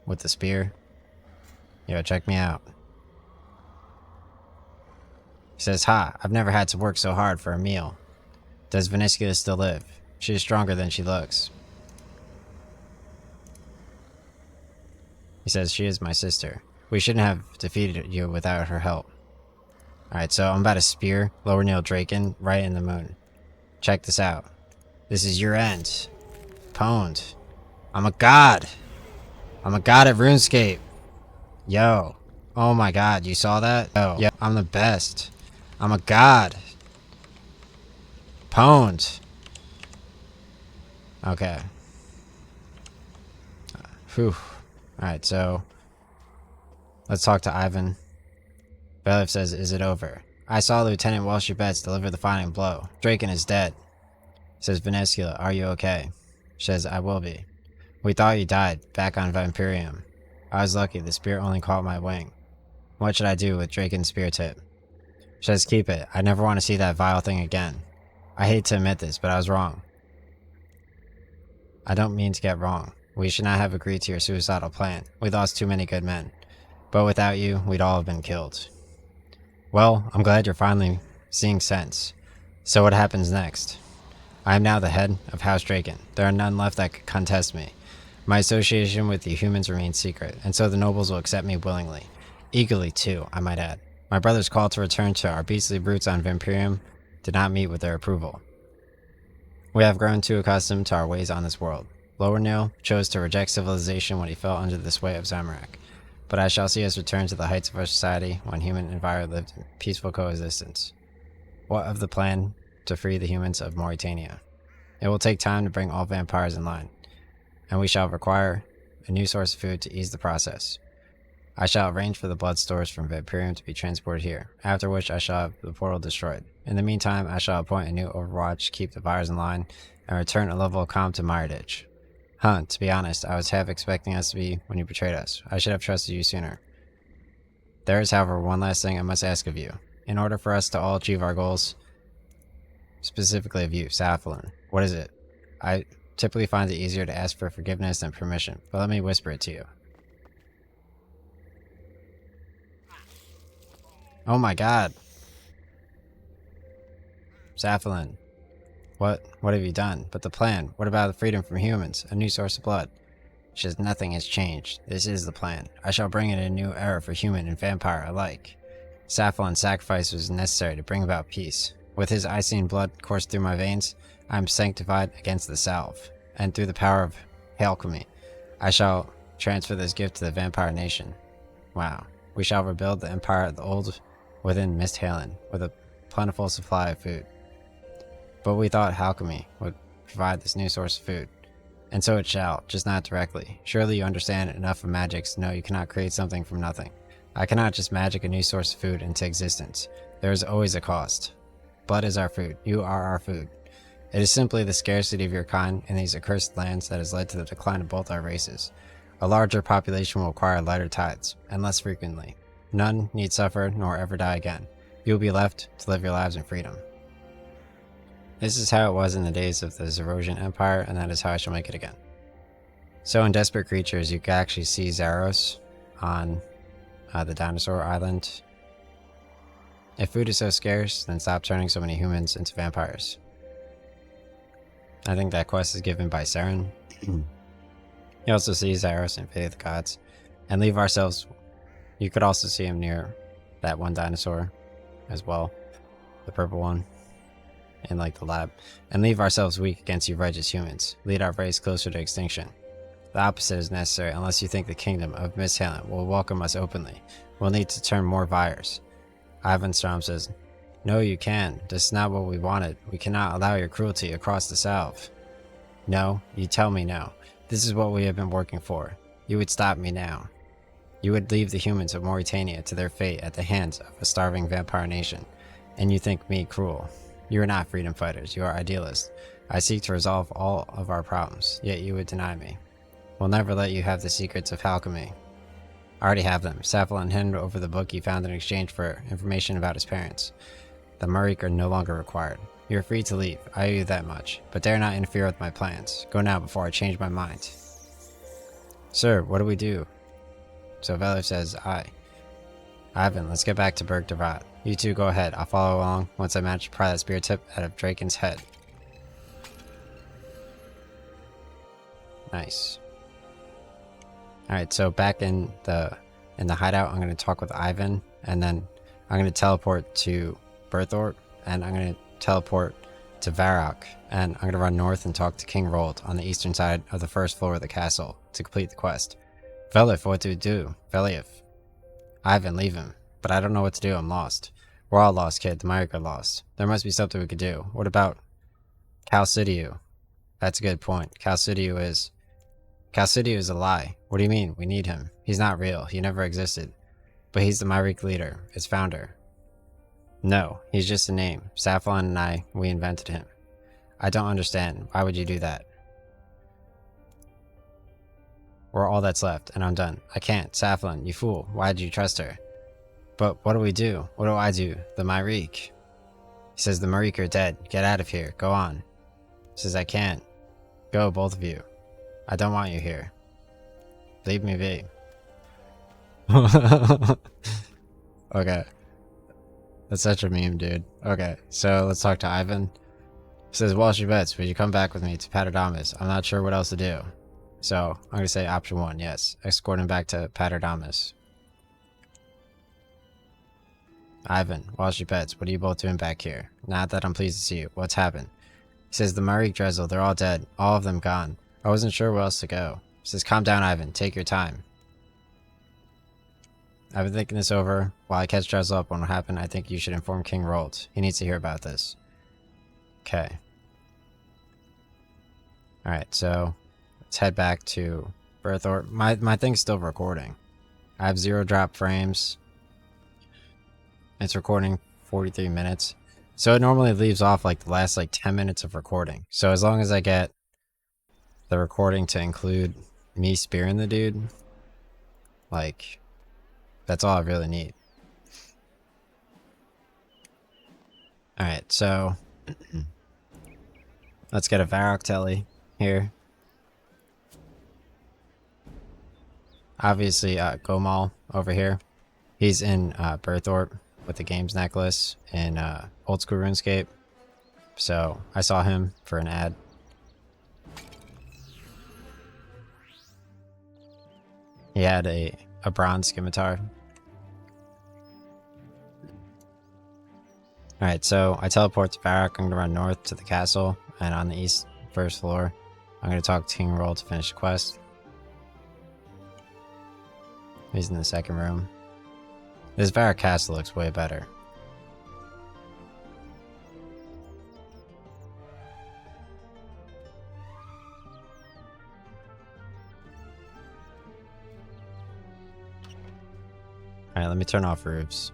with the spear. Yo, check me out. He says, "Ha, I've never had to work so hard for a meal. Does Vanesculus still live? She is stronger than she looks." He says, "She is my sister. We shouldn't have defeated you without her help." Alright, so I'm about to spear Lower Nail Draken right in the moon. Check this out. This is your end. Pwned. I'm a god. I'm a god at RuneScape. Yo. Oh my god, you saw that? Yo, yeah, I'm the best. I'm a god. Pwned. Okay. Whew. Alright, so let's talk to Ivan. Bailiff says, "Is it over? I saw Lieutenant Welsh Betts deliver the final blow. Draken is dead." Says, "Vanescula, are you okay?" She says, "I will be. We thought you died, back on Vampyrium. I was lucky, the spear only caught my wing. What should I do with Draken's spear tip?" She says, "Keep it. I never want to see that vile thing again. I hate to admit this, but I was wrong. I don't mean to get wrong. We should not have agreed to your suicidal plan. We lost too many good men. But without you, we'd all have been killed. Well, I'm glad you're finally seeing sense. So what happens next? I am now the head of House Draken. There are none left that could contest me. My association with the humans remains secret, and so the nobles will accept me willingly. Eagerly, too, I might add. My brother's call to return to our beastly roots on Vampyrium did not meet with their approval. We have grown too accustomed to our ways on this world. Lower Nail chose to reject civilization when he fell under the sway of Zamorak. But I shall see us return to the heights of our society when human and Vampire lived in peaceful coexistence. What of the plan to free the humans of Mauritania? It will take time to bring all vampires in line, and we shall require a new source of food to ease the process. I shall arrange for the blood stores from Vampyrium to be transported here, after which I shall have the portal destroyed. In the meantime, I shall appoint a new overwatch to keep the virus in line, and return a level of calm to Mireditch. To be honest, I was half expecting us to be when you betrayed us. I should have trusted you sooner. There is, however, one last thing I must ask of you. In order for us to all achieve our goals, specifically of you, Safalin, what is it? I typically find it easier to ask for forgiveness than permission, but let me whisper it to you. Oh my god! Safalin, what have you done? But the plan, what about the freedom from humans? A new source of blood? Just nothing has changed. This is the plan. I shall bring in a new era for human and vampire alike. Safalin's sacrifice was necessary to bring about peace. With his Icene blood coursed through my veins, I am sanctified against the salve, and through the power of alchemy, I shall transfer this gift to the vampire nation. Wow. We shall rebuild the empire of the old within Misthallen, with a plentiful supply of food. But we thought alchemy would provide this new source of food. And so it shall, just not directly. Surely you understand enough of magics to know you cannot create something from nothing. I cannot just magic a new source of food into existence. There is always a cost. Blood is our food. You are our food. It is simply the scarcity of your kind in these accursed lands that has led to the decline of both our races. A larger population will require lighter tides, and less frequently. None need suffer nor ever die again. You will be left to live your lives in freedom. This is how it was in the days of the Zerosian Empire, and that is how I shall make it again. So in Desperate Creatures, you can actually see Zaros on the dinosaur island. If food is so scarce, then stop turning so many humans into vampires. I think that quest is given by Saren. You also see Zaros in Fate of the Gods. And leave ourselves... You could also see him near that one dinosaur as well. The purple one. In like the lab. And leave ourselves weak against you righteous humans. Lead our race closer to extinction. The opposite is necessary unless you think the kingdom of Misthallen will welcome us openly. We'll need to turn more Vyres. Ivan Strom says, "No, you can. This is not what we wanted. We cannot allow your cruelty across the salve." "No, you tell me no. This is what we have been working for. You would stop me now. You would leave the humans of Mauritania to their fate at the hands of a starving vampire nation. And you think me cruel. You are not freedom fighters. You are idealists. I seek to resolve all of our problems, yet you would deny me. We'll never let you have the secrets of alchemy. I already have them. Safalin handed over the book he found in exchange for information about his parents. The Marik are no longer required. You are free to leave. I owe you that much. But dare not interfere with my plans. Go now before I change my mind." "Sir, what do we do?" So Velif says, "Ivan, let's get back to Berg Devat. You two go ahead. I'll follow along once I manage to pry that spear tip out of Draken's head." Nice. Alright, so back in the hideout, I'm going to talk with Ivan, and then I'm going to teleport to Berthorp, and I'm going to teleport to Varrock, and I'm going to run north and talk to King Rold on the eastern side of the first floor of the castle to complete the quest. "Velif, what do we do?" "Velif." "Ivan, leave him." "But I don't know what to do, I'm lost." "We're all lost, kid. The Myrick are lost. There must be something we could do. What about Calcidiu?" "That's a good point. Calcidiu is a lie." "What do you mean? We need him. He's not real. He never existed. But he's the Myrick leader, its founder." "No, he's just a name. Safalin and we invented him." "I don't understand. Why would you do that?" "We're all that's left, and I'm done. I can't. Safalin, you fool. Why did you trust her?" "But what do we do? What do I do? The Myrick." He says, "The Myrick are dead. Get out of here. Go on." He says, "I can't." "Go, both of you. I don't want you here. Leave me be." Okay. That's such a meme, dude. Okay, so let's talk to Ivan. He says, "Walsh your bets, would you come back with me to Paterdamus? I'm not sure what else to do." So, I'm going to say option 1, yes. Escort him back to Paterdamus. "Ivan, Walsh your bets, what are you both doing back here? Not that I'm pleased to see you. What's happened?" He says, "The Myrick Drezel, they're all dead. All of them gone. I wasn't sure where else to go." He says, "Calm down, Ivan. Take your time." I've been thinking this over. While I catch Dressel up on what happened, I think you should inform King Rold. He needs to hear about this. Okay. Alright, so let's head back to Berthorpe. My thing's still recording. I have 0 drop frames. It's recording 43 minutes. So it normally leaves off like the last like 10 minutes of recording. So as long as I get the recording to include me spearing the dude, like, that's all I really need. Alright, so let's get a Varrock Telly here. Obviously, Gomal over here. He's in Berthorpe with the games necklace in old school RuneScape. So I saw him for an ad. He had a bronze scimitar. Alright, so I teleport to Varrock. I'm going to run north to the castle, and on the east first floor, I'm going to talk to King Roll to finish the quest. He's in the second room. This Varrock castle looks way better. Alright, let me turn off roofs.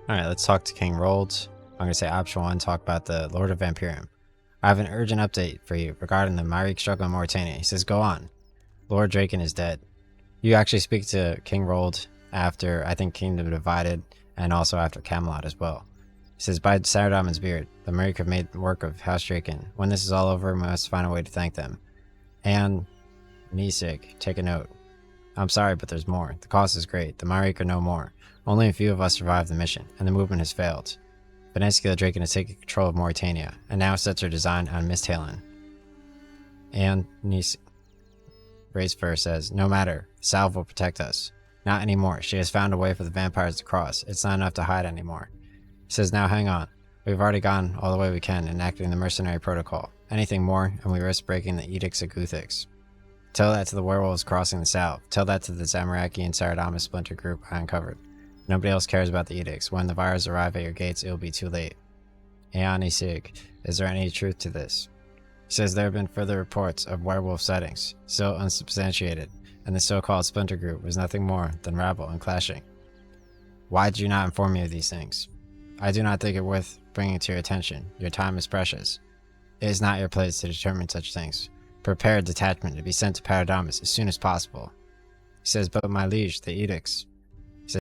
Alright, let's talk to King Rold. I'm going to say option 1, talk about the Lord of Vampyrium. I have an urgent update for you regarding the Myrick struggle in Mauritania. He says, go on. Lord Draken is dead. You actually speak to King Rold after, I think, Kingdom Divided, and also after Camelot as well. He says, by Saradamon's beard, the Myrick have made work of House Draken. When this is all over, we must find a way to thank them. And Nisig, take a note. I'm sorry, but there's more. The cost is great. The Myrick are no more. Only a few of us survived the mission, and the movement has failed. Venezia Draken has taken control of Mauritania, and now sets her design on Misthalen. And Nisig Racefer says, no matter, Salve will protect us. Not anymore. She has found a way for the vampires to cross. It's not enough to hide anymore. He says, now hang on. We've already gone all the way we can in acting the mercenary protocol. Anything more, and we risk breaking the Edicts of Guthix. Tell that to the werewolves crossing the Salve. Tell that to the Zamaraki and Saradama splinter group I uncovered. Nobody else cares about the edicts. When the virus arrive at your gates, it will be too late. Aeoni Sig, is there any truth to this? He says there have been further reports of werewolf sightings, still unsubstantiated, and the so-called splinter group was nothing more than rabble and clashing. Why did you not inform me of these things? I do not think it worth bringing to your attention. Your time is precious. It is not your place to determine such things. Prepare a detachment to be sent to Paradamus as soon as possible. He says, but my liege, the edicts.